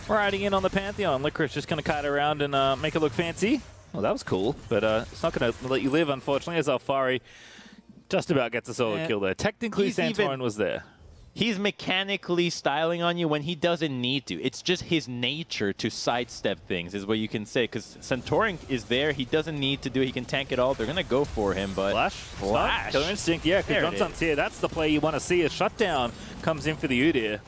S9: riding in on the Pantheon. Licorice just going to kite around and make it look fancy. Well, that was cool, but it's not going to let you live, unfortunately, as Alfari just about gets a solo kill there. Technically, Santorum was there.
S10: he's mechanically styling on you when he doesn't need to. It's just his nature to sidestep things, is what you can say. Because Centaurin is there. He doesn't need to do it. He can tank it all. They're going to go for him, but...
S9: Flash. Killer Instinct, yeah, because Johnson's here. That's the play you want to see. A shutdown comes in for the Udyr.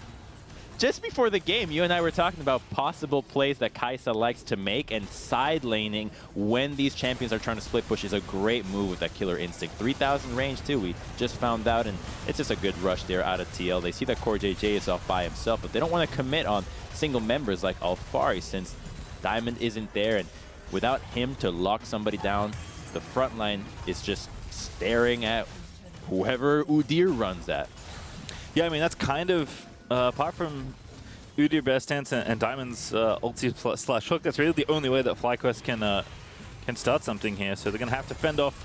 S10: Just before the game, you and I were talking about possible plays that Kai'Sa likes to make, and side laning when these champions are trying to split push is a great move with that Killer Instinct. 3,000 range too, we just found out, and it's just a good rush there out of TL. They see that CoreJJ is off by himself, but they don't want to commit on single members like Alphari since Diamond isn't there, and without him to lock somebody down, the front line is just staring at whoever Udyr runs at.
S9: Yeah, I mean, that's kind of... apart from Udyr best stance and Diamond's ulti slash hook, that's really the only way that FlyQuest can start something here. So they're going to have to fend off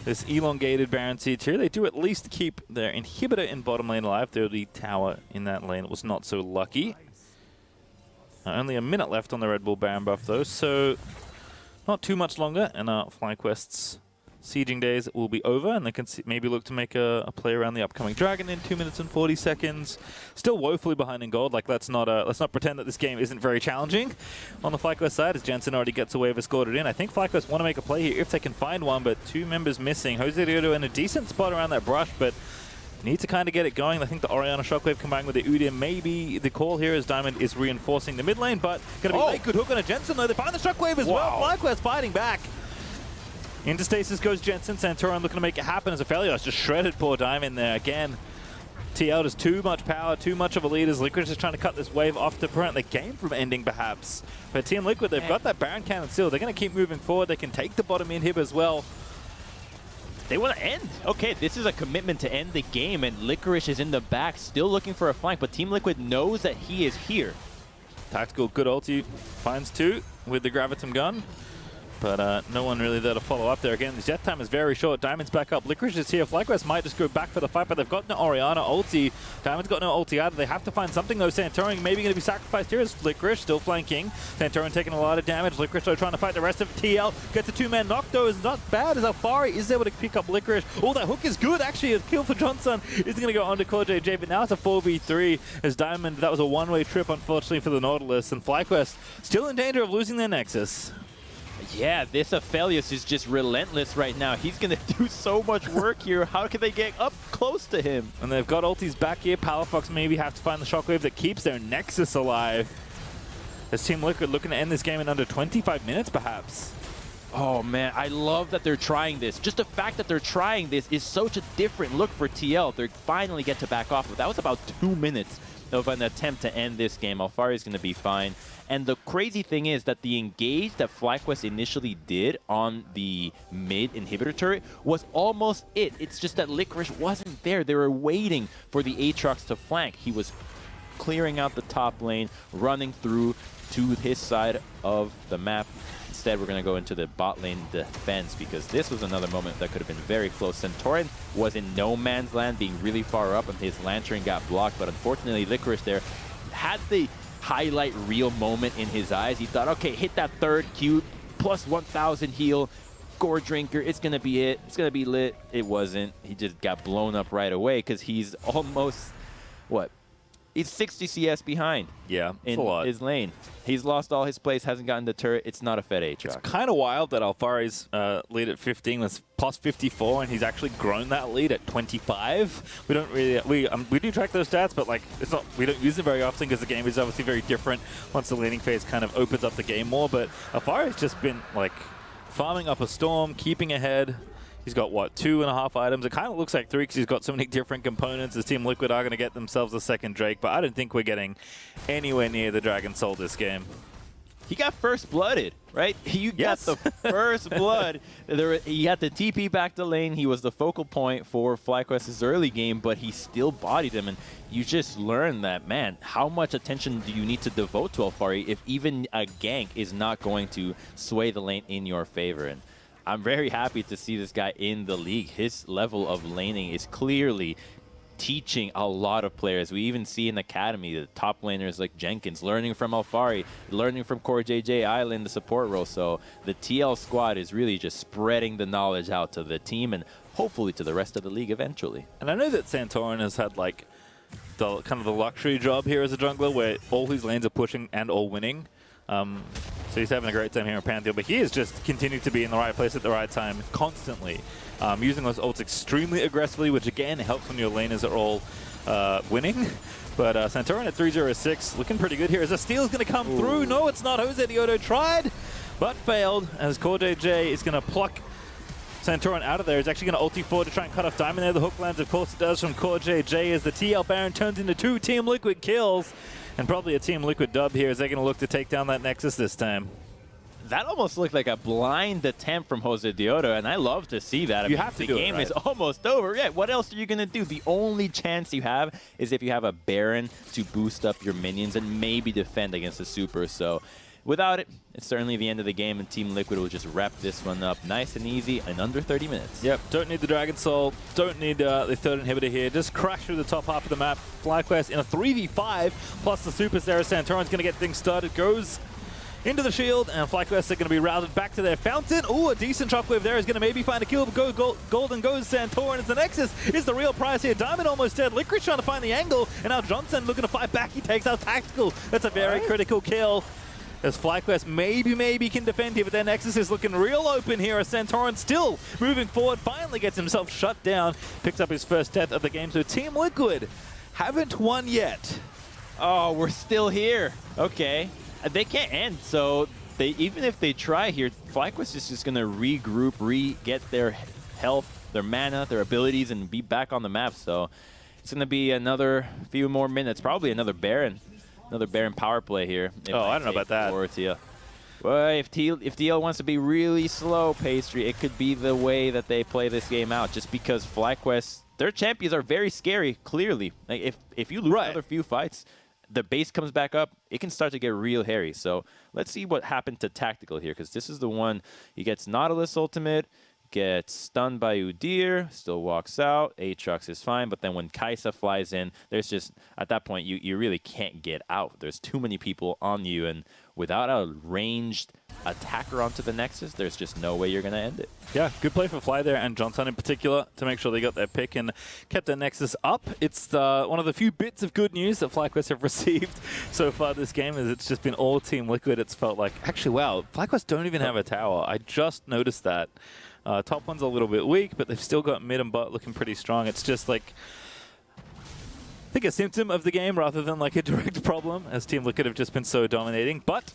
S9: this elongated Baron Siege here. They do at least keep their inhibitor in bottom lane alive, though the tower in that lane was not so lucky. Only a minute left on the Red Bull Baron buff, though, so not too much longer, and FlyQuest's sieging days will be over, and they can maybe look to make a play around the upcoming Dragon in 2 minutes and 40 seconds. Still woefully behind in gold. Like, let's not pretend that this game isn't very challenging on the FlyQuest side, as Jensen already gets away with escorted in. I think FlyQuest want to make a play here if they can find one, but 2 members missing. Jose Diodo in a decent spot around that brush, but need to kind of get it going. I think the Orianna Shockwave combined with the Udyr may be the call here, as Diamond is reinforcing the mid lane, but going to be late. Good hook on a Jensen, though. They find the Shockwave as well. FlyQuest fighting back. Into stasis goes Jensen. Centaurin looking to make it happen as a failure. Just shredded poor Diamond there again. TL just too much power, too much of a lead as Liquid is trying to cut this wave off to prevent the game from ending, perhaps. But Team Liquid, they've got that Baron cannon still. They're going to keep moving forward. They can take the bottom inhib as well.
S10: They want to end. Okay, this is a commitment to end the game, and Licorice is in the back, still looking for a flank, but Team Liquid knows that he is here.
S9: Tactical, good ulti, finds 2 with the Gravitum gun. But no one really there to follow up there. Again, the jet time is very short. Diamond's back up. Licorice is here. FlyQuest might just go back for the fight, but they've got no Orianna ulti. Diamond's got no ulti either. They have to find something, though. Centaurin maybe going to be sacrificed here as Licorice still flanking. Centaurin taking a lot of damage. Licorice though trying to fight the rest of TL. Gets a 2-man knock, though. Is not bad as Alphari is able to pick up Licorice. Oh, that hook is good, actually. A kill for Johnson is going to go on to CoreJJ, but now it's a 4v3 as Diamond, that was a one-way trip, unfortunately, for the Nautilus. And FlyQuest still in danger of losing their Nexus.
S10: Yeah, this Aphelios is just relentless right now. He's going to do so much work here. How can they get up close to him?
S9: And they've got ultis back here. Palafox maybe have to find the Shockwave that keeps their Nexus alive. As Team Liquid looking to end this game in under 25 minutes, perhaps.
S10: Oh, man, I love that they're trying this. Just the fact that they're trying this is such a different look for TL. They finally get to back off. But that was about 2 minutes of an attempt to end this game. Alphari is going to be fine. And the crazy thing is that the engage that FlyQuest initially did on the mid inhibitor turret was almost it. It's just that Licorice wasn't there. They were waiting for the Aatrox to flank. He was clearing out the top lane, running through to his side of the map. Instead, we're going to go into the bot lane defense because this was another moment that could have been very close. Centaurin was in no man's land, being really far up, and his Lantern got blocked. But unfortunately, Licorice there had the highlight reel moment in his eyes. He thought, okay, hit that third Q, plus 1,000 heal, Gore Drinker, it's going to be it. It's going to be lit. It wasn't. He just got blown up right away because he's almost, what? He's 60 CS behind.
S9: Yeah,
S10: in
S9: a lot.
S10: His lane. He's lost all his plays, hasn't gotten the turret. It's not a fed Aatrox.
S9: It's kind of wild that Alphari's lead at 15 was plus 54, and he's actually grown that lead at 25. We don't really we do track those stats, but like it's not, we don't use them very often because the game is obviously very different once the laning phase kind of opens up the game more. But Alphari's just been like farming up a storm, keeping ahead. He's got, what, 2.5 items? It kind of looks like 3 because he's got so many different components. As Team Liquid are going to get themselves a second Drake, but I don't think we're getting anywhere near the Dragon Soul this game.
S10: He got first blooded, right? You got the first blood. He had the TP back to lane. He was the focal point for FlyQuest's early game, but he still bodied him. And you just learn that, man, how much attention do you need to devote to Alphari if even a gank is not going to sway the lane in your favor? And I'm very happy to see this guy in the league. His level of laning is clearly teaching a lot of players. We even see in Academy the top laners like Jenkins learning from Alphari, learning from CoreJJ, Island, the support role. So the TL squad is really just spreading the knowledge out to the team and hopefully to the rest of the league eventually.
S9: And I know that Centaurin has had like the kind of the luxury job here as a jungler, where all his lanes are pushing and all winning. So he's having a great time here in Pantheon, but he is just continuing to be in the right place at the right time constantly, using those ults extremely aggressively, which again helps when your laners are all winning. But Santorin at 306, looking pretty good here. As a steal's going to come through. No, it's not. Jose Diodo tried, but failed, as CoreJJ is going to pluck Santorin out of there. He's actually going to ulti forward to try and cut off Diamond there. The hook lands, of course it does, from CoreJJ, as the TL Baron turns into 2 Team Liquid kills. And probably a Team Liquid dub here, as they're going to look to take down that Nexus this time.
S10: That almost looked like a blind attempt from Jose Diodo, and I love to see that.
S9: You have to do it,
S10: The game
S9: right?
S10: is almost over. Yeah, what else are you going to do? The only chance you have is if you have a Baron to boost up your minions and maybe defend against the Super. So without it, it's certainly the end of the game, and Team Liquid will just wrap this one up nice and easy in under 30 minutes.
S9: Yep, don't need the Dragon Soul, don't need the third inhibitor here. Just crash through the top half of the map. FlyQuest in a 3v5, plus the Super Sarah. Santorin's going to get things started. Goes into the shield, and FlyQuest are going to be routed back to their fountain. Ooh, a decent shockwave there is going to maybe find a kill. Golden goes Santorin as the Nexus is the real prize here. Diamond almost dead. Licorice trying to find the angle, and now Johnson looking to fight back. He takes out Tactical. That's a very critical kill, as FlyQuest maybe can defend here, but their Nexus is looking real open here, as Santorin still moving forward, finally gets himself shut down, picks up his first death of the game. So Team Liquid haven't won yet.
S10: Oh, we're still here. Okay. They can't end, so even if they try here, FlyQuest is just going to regroup, get their health, their mana, their abilities, and be back on the map. So it's going to be another few more minutes, probably another Baron power play here.
S9: Oh, I don't know about that.
S10: Well, if TL wants to be really slow, Pastry, it could be the way that they play this game out, just because FlyQuest, their champions are very scary, clearly. Like if you lose another few fights, the base comes back up, it can start to get real hairy. So let's see what happened to Tactical here, because this is the one. He gets Nautilus ultimate, gets stunned by Udyr, still walks out. Aatrox is fine, but then when Kai'Sa flies in, there's just, at that point, you really can't get out. There's too many people on you, and without a ranged attacker onto the Nexus, there's just no way you're going to end it.
S9: Yeah, good play for Fly there, and Johnson in particular, to make sure they got their pick and kept their Nexus up. It's one of the few bits of good news that FlyQuest have received so far this game, is it's just been all Team Liquid. It's felt like, actually, wow, FlyQuest don't even have a tower. I just noticed that. Top one's a little bit weak, but they've still got mid and bot looking pretty strong. It's just like, I think, a symptom of the game rather than like a direct problem, as Team Liquid have just been so dominating. But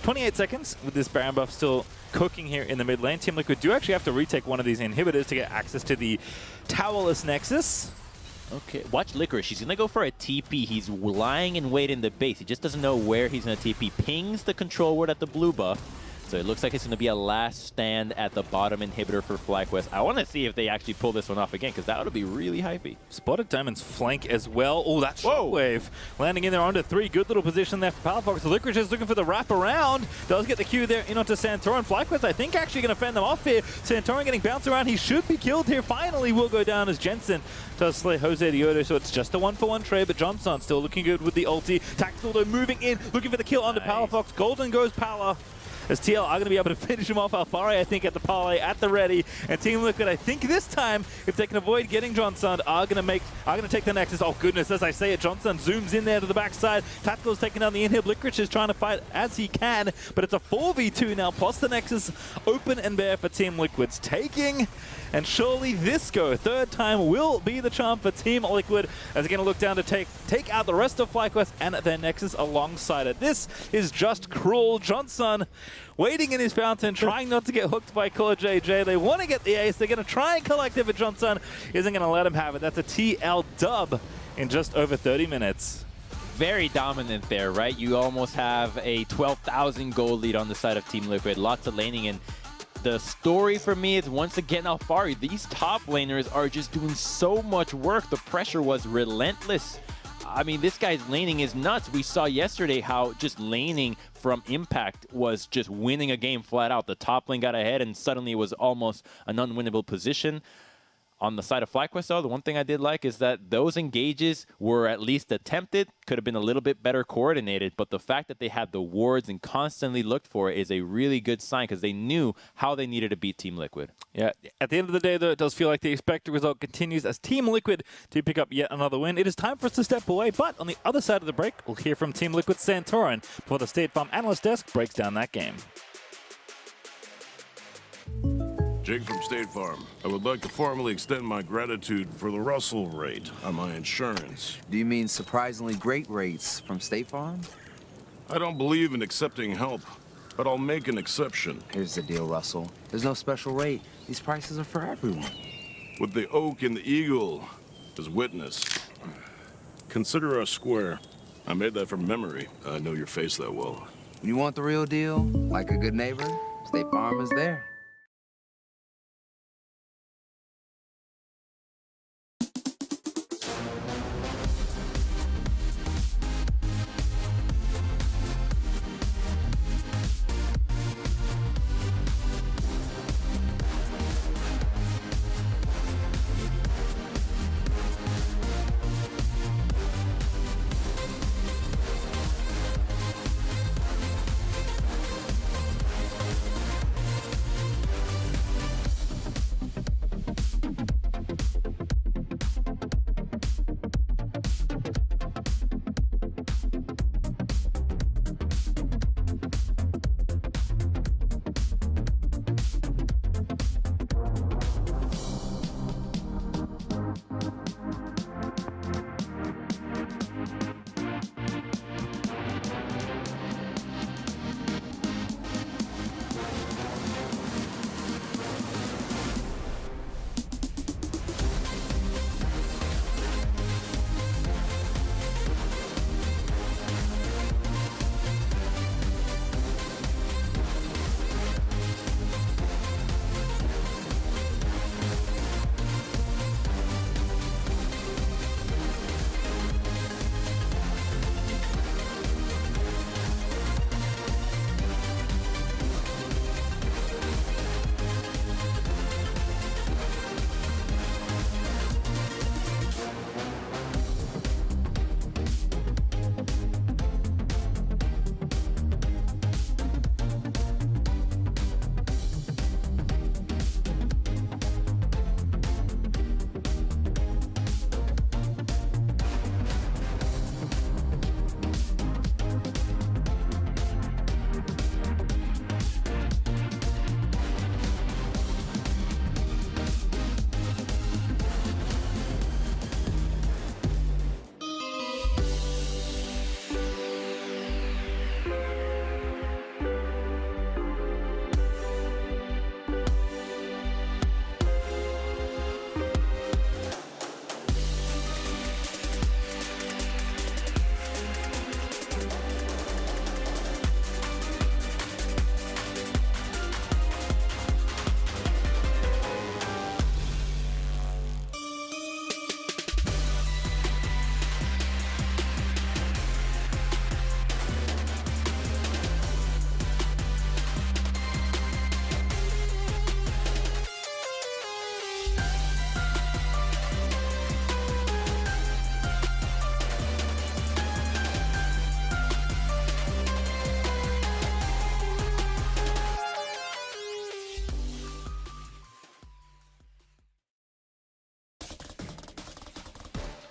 S9: 28 seconds with this Baron buff still cooking here in the mid lane. Team Liquid do actually have to retake one of these inhibitors to get access to the towerless Nexus.
S10: Okay, watch Licorice. He's going to go for a TP. He's lying in wait in the base. He just doesn't know where he's going to TP. Pings the control word at the blue buff. So it looks like it's going to be a last stand at the bottom inhibitor for FlyQuest. I want to see if they actually pull this one off again, because that would be really hypey.
S9: Spotted Diamond's flank as well. Oh, that shockwave landing in there onto 3. Good little position there for Palafox. Licorice is looking for the wrap around. Does get the Q there in onto Santorin. FlyQuest, I think, actually going to fend them off here. Santorin getting bounced around. He should be killed here. Finally will go down as Jensen does slay Jose Diodo. So it's just a 1-for-1 trade, but Johnson still looking good with the ulti. Tactical, though, moving in, looking for the kill onto Palafox. Golden goes Pala, as TL are going to be able to finish him off. Alfari, I think, at the parlay at the ready. And Team Liquid, I think this time, if they can avoid getting Johnson, are going to take the Nexus. Oh, goodness, as I say it, Johnson zooms in there to the backside. Tactical's taking down the inhib. Licorice is trying to fight as he can, but it's a 4v2 now, plus the Nexus open and bare for Team Liquid's taking. And surely this go, third time, will be the charm for Team Liquid, as they're going to look down to take out the rest of FlyQuest and their Nexus alongside it. This is just cruel. Johnson waiting in his fountain, trying not to get hooked by CoreJJ. They want to get the ace. They're going to try and collect it, but Johnson isn't going to let him have it. That's a TL dub in just over 30 minutes.
S10: Very dominant there, right? You almost have a 12,000 gold lead on the side of Team Liquid. Lots of laning in. The story for me is, once again, Alfari. These top laners are just doing so much work. The pressure was relentless. I mean, this guy's laning is nuts. We saw yesterday how just laning from Impact was just winning a game flat out. The top lane got ahead, and suddenly it was almost an unwinnable position. On the side of FlyQuest, though, the one thing I did like is that those engages were at least attempted, could have been a little bit better coordinated, but the fact that they had the wards and constantly looked for it is a really good sign because they knew how they needed to beat Team Liquid.
S9: Yeah, at the end of the day, though, it does feel like the expected result continues as Team Liquid to pick up yet another win. It is time for us to step away, but on the other side of the break, we'll hear from Team Liquid's Santorin before the State Farm Analyst Desk breaks down that game.
S11: Jake from State Farm. I would like to formally extend my gratitude for the Russell rate on my insurance.
S12: Do you mean surprisingly great rates from State Farm?
S11: I don't believe in accepting help, but I'll make an exception.
S12: Here's the deal, Russell. There's no special rate. These prices are for everyone.
S11: With the oak and the eagle as witness, consider us square. I made that from memory. I know your face that well.
S12: When you want the real deal, like a good neighbor, State Farm is there.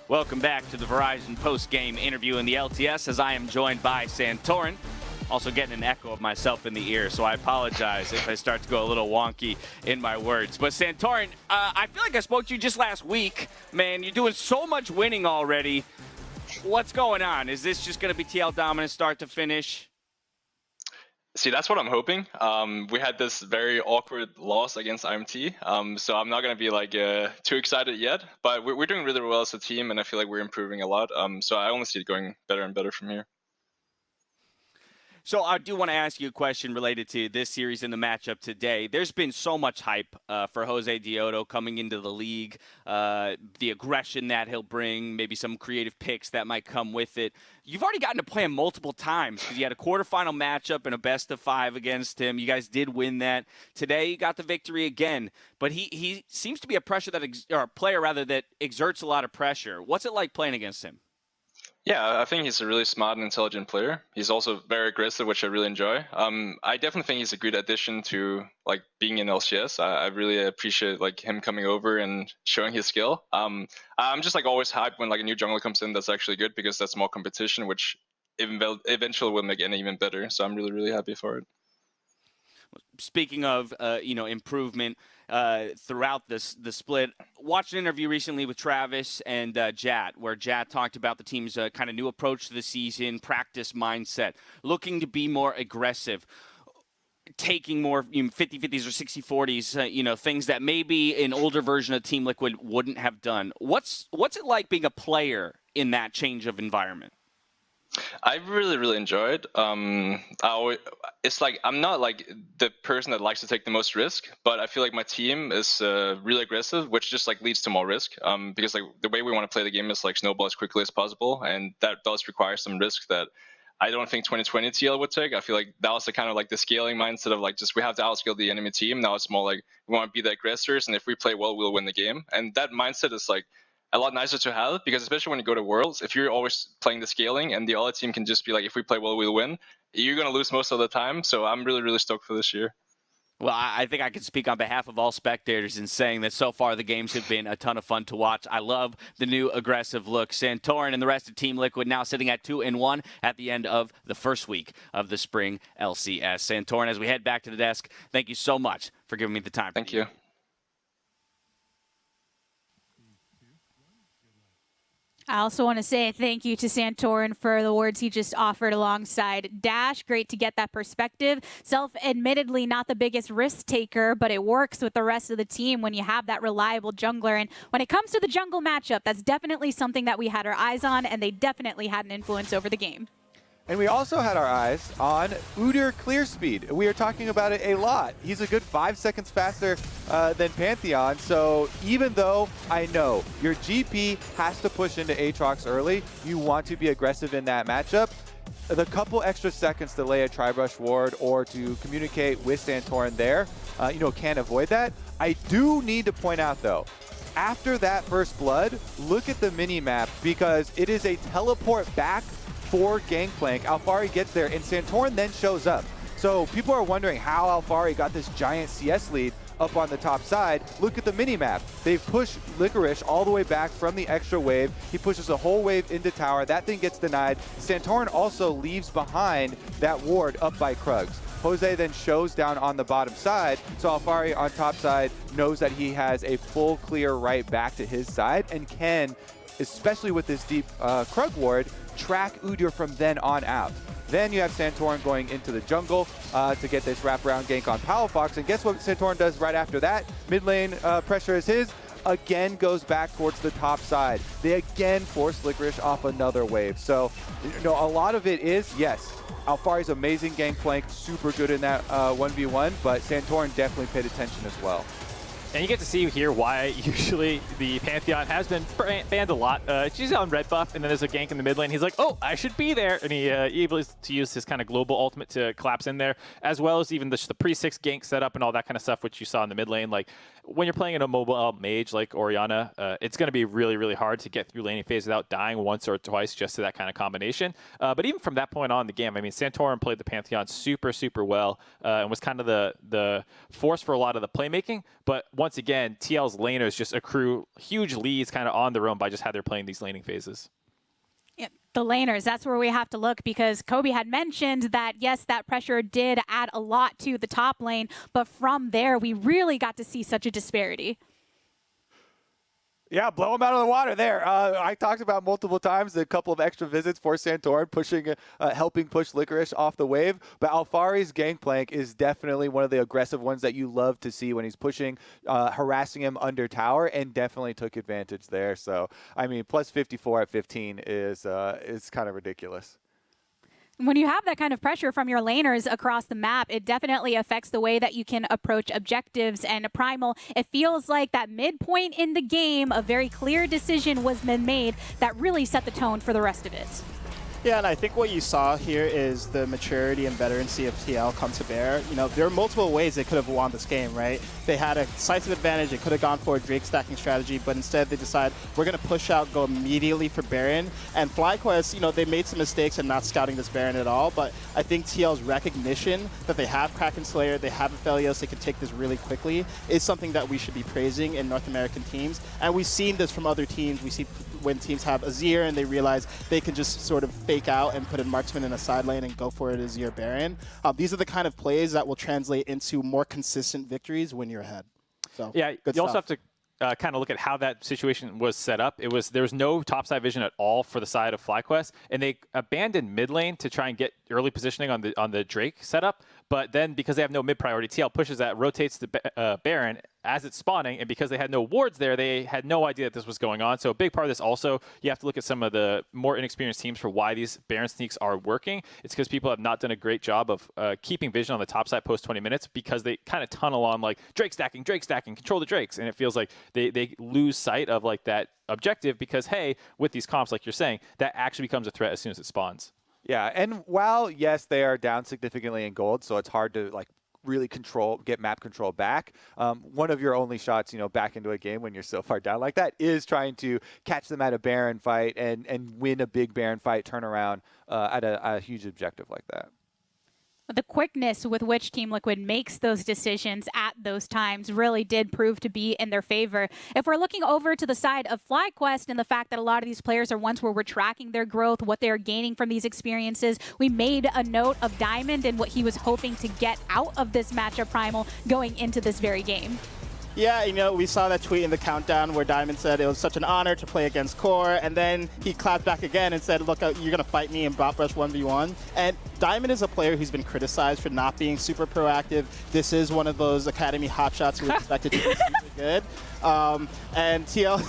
S1: Welcome back to the Verizon post-game interview in the LTS as I am joined by Santorin. Also getting an echo of myself in the ear, so I apologize if I start to go a little wonky in my words. But Santorin, I feel like I spoke to you just last week. Man, you're doing so much winning already. What's going on? Is this just going to be TL dominant start to finish?
S13: See, that's what I'm hoping. We had this very awkward loss against IMT, so I'm not going to be like too excited yet. But we're doing really well as a team, and I feel like we're improving a lot. So I only see it going better and better from here.
S1: So I do want to ask you a question related to this series and the matchup today. There's been so much hype for Jose Dioto coming into the league, the aggression that he'll bring, maybe some creative picks that might come with it. You've already gotten to play him multiple times because you had a quarterfinal matchup and a best-of-5 against him. You guys did win that. Today you got the victory again, but he seems to be a player that exerts a lot of pressure. What's it like playing against him?
S13: Yeah, I think he's a really smart and intelligent player. He's also very aggressive, which I really enjoy. I definitely think he's a good addition to like being in LCS. I really appreciate like him coming over and showing his skill. I'm just like always hyped when like a new jungler comes in that's actually good because that's more competition, which eventually will make it even better. So I'm really, really happy for it.
S1: Speaking of improvement throughout the split, watched an interview recently with Travis and Jat, where Jat talked about the team's kind of new approach to the season, practice mindset, looking to be more aggressive, taking more 50-50s or 60-40s, things that maybe an older version of Team Liquid wouldn't have done. What's it like being a player in that change of environment?
S13: I really, really enjoy it. It's like I'm not like the person that likes to take the most risk, but I feel like my team is really aggressive, which just like leads to more risk. Because like the way we want to play the game is like snowball as quickly as possible, and that does require some risk that I don't think 2020 TL would take. I feel like that was the kind of like the scaling mindset of like just we have to outscale the enemy team. Now it's more like we want to be the aggressors, and if we play well, we'll win the game. And that mindset is like a lot nicer to have because especially when you go to Worlds, if you're always playing the scaling and the other team can just be like, if we play well, we'll win, you're going to lose most of the time. So I'm really, really stoked for this year.
S1: Well, I think I can speak on behalf of all spectators in saying that so far the games have been a ton of fun to watch. I love the new aggressive look. Santorin and the rest of Team Liquid now sitting at 2-1 at the end of the first week of the Spring LCS. Santorin, as we head back to the desk, thank you so much for giving me the time.
S13: Thank you.
S3: I also want to say thank you to Santorin for the words he just offered alongside Dash. Great to get that perspective. Self-admittedly not the biggest risk taker, but it works with the rest of the team when you have that reliable jungler. And when it comes to the jungle matchup, that's definitely something that we had our eyes on, and they definitely had an influence over the game.
S5: And we also had our eyes on Udyr Clearspeed. We are talking about it a lot. He's a good 5 seconds faster than Pantheon. So even though I know your GP has to push into Aatrox early, you want to be aggressive in that matchup. The couple extra seconds to lay a Tribrush ward or to communicate with Santorin there, can avoid that. I do need to point out though, after that first blood, look at the mini-map because it is a teleport back for Gangplank. Alphari gets there, and Santorin then shows up. So people are wondering how Alphari got this giant CS lead up on the top side. Look at the mini-map. They've pushed Licorice all the way back from the extra wave. He pushes a whole wave into tower. That thing gets denied. Santorin also leaves behind that ward up by Krugs. Jose then shows down on the bottom side, so Alphari on top side knows that he has a full clear right back to his side and can, especially with this deep Krug ward, track Udyr from then on out. Then you have Santorin going into the jungle to get this wraparound gank on Palafox. And guess what Santorin does right after that? Mid lane pressure is his. Again goes back towards the top side. They again force Licorice off another wave. So, a lot of it is, yes, Alphari's amazing Gangplank, super good in that 1v1, but Santorin definitely paid attention as well.
S6: And you get to see here why usually the Pantheon has been banned a lot. She's on red buff, and then there's a gank in the mid lane. He's like, oh, I should be there. And he able to use his kind of global ultimate to collapse in there, as well as even the pre-6 gank setup and all that kind of stuff, which you saw in the mid lane. Like, when you're playing in a mobile mage like Orianna, it's going to be really, really hard to get through laning phase without dying once or twice just to that kind of combination. But even from that point on in the game, I mean, Santorin played the Pantheon super, super well and was kind of the force for a lot of the playmaking. But once again, TL's laners just accrue huge leads kind of on their own by just how they're playing these laning phases.
S3: Yeah, the laners, that's where we have to look because Kobe had mentioned that, yes, that pressure did add a lot to the top lane, but from there, we really got to see such a disparity.
S5: Yeah, blow him out of the water there. I talked about multiple times a couple of extra visits for Santorin, helping push Licorice off the wave. But Alphari's Gangplank is definitely one of the aggressive ones that you love to see when he's pushing, harassing him under tower, and definitely took advantage there. So, I mean, plus 54 at 15 is kind of ridiculous.
S3: When you have that kind of pressure from your laners across the map, it definitely affects the way that you can approach objectives. And Primal, it feels like that midpoint in the game, a very clear decision was made that really set the tone for the rest of it.
S4: Yeah, and I think what you saw here is the maturity and veterancy of TL come to bear. You know, there are multiple ways they could have won this game, right? They had a decisive advantage. They could have gone for a Drake stacking strategy, but instead they decide we're going to push out, go immediately for Baron. And FlyQuest, you know, they made some mistakes in not scouting this Baron at all, but I think TL's recognition that they have Kraken Slayer, they have Aphelios, they can take this really quickly, is something that we should be praising in North American teams. And we've seen this from other teams. We see when teams have Azir and they realize they can just sort of fake out and put a marksman in a side lane and go for it Azir Baron. These are the kind of plays that will translate into more consistent victories when you're ahead. So
S6: yeah, you also have to kind of look at how that situation was set up. There was no topside vision at all for the side of FlyQuest, and they abandoned mid lane to try and get early positioning on the Drake setup. But then because they have no mid priority, TL pushes that, rotates the Baron as it's spawning, and because they had no wards there, they had no idea that this was going on. So a big part of this also, you have to look at some of the more inexperienced teams for why these Baron sneaks are working. It's because people have not done a great job of keeping vision on the top side post 20 minutes because they kind of tunnel on like Drake stacking, control the Drakes, and it feels like they lose sight of like that objective because, hey, with these comps, like you're saying, that actually becomes a threat as soon as it spawns.
S5: Yeah, and while, yes, they are down significantly in gold, so it's hard to like really get map control back. One of your only shots, you know, back into a game when you're so far down like that is trying to catch them at a Baron fight and win a big Baron fight, turn around at a huge objective like that.
S3: The quickness with which Team Liquid makes those decisions at those times really did prove to be in their favor. If we're looking over to the side of FlyQuest and the fact that a lot of these players are ones where we're tracking their growth, what they're gaining from these experiences, we made a note of Diamond and what he was hoping to get out of this matchup Primal going into this very game.
S4: Yeah, you know, we saw that tweet in the countdown where Diamond said it was such an honor to play against Core, and then he clapped back again and said, look, you're going to fight me in Bot Brush 1v1. And Diamond is a player who's been criticized for not being super proactive. This is one of those Academy hotshots who expected to be super good. And TL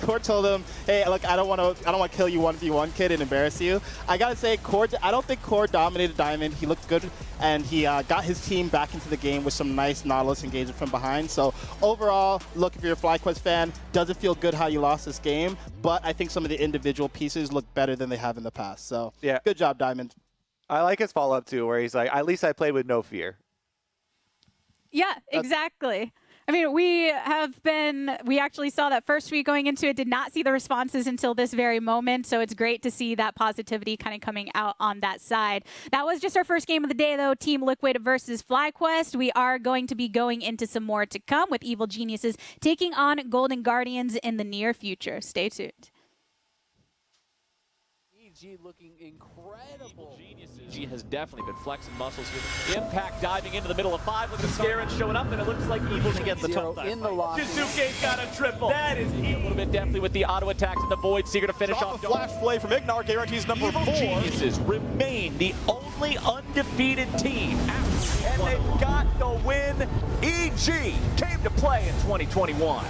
S4: Core told him, hey, look, I don't want to kill you 1v1, kid, and embarrass you. I gotta say, I don't think Core dominated Diamond. He looked good, and he got his team back into the game with some nice Nautilus engagement from behind. So overall, look, if you're a FlyQuest fan, doesn't feel good how you lost this game, but I think some of the individual pieces look better than they have in the past. So yeah, good job, Diamond.
S5: I like his follow-up too, where he's like, at least I played with no fear.
S3: Yeah, exactly. I mean, we actually saw that first week going into it, did not see the responses until this very moment. So it's great to see that positivity kind of coming out on that side. That was just our first game of the day, though. Team Liquid versus FlyQuest. We are going to be going into some more to come with Evil Geniuses taking on Golden Guardians in the near future. Stay tuned.
S14: Looking incredible. G has definitely been flexing muscles here. Impact diving into the middle of 5 with the Scarron showing up, and it looks like Evil to get the top in the lock. Shizuke's got a triple. That is a little bit deftly with the auto attacks and the Void Seeker to finish off.
S8: A flash play from Ignar guarantees number
S14: Evil
S8: 4.
S14: Geniuses remain the only undefeated team, and they've got the win. EG came to play in 2021.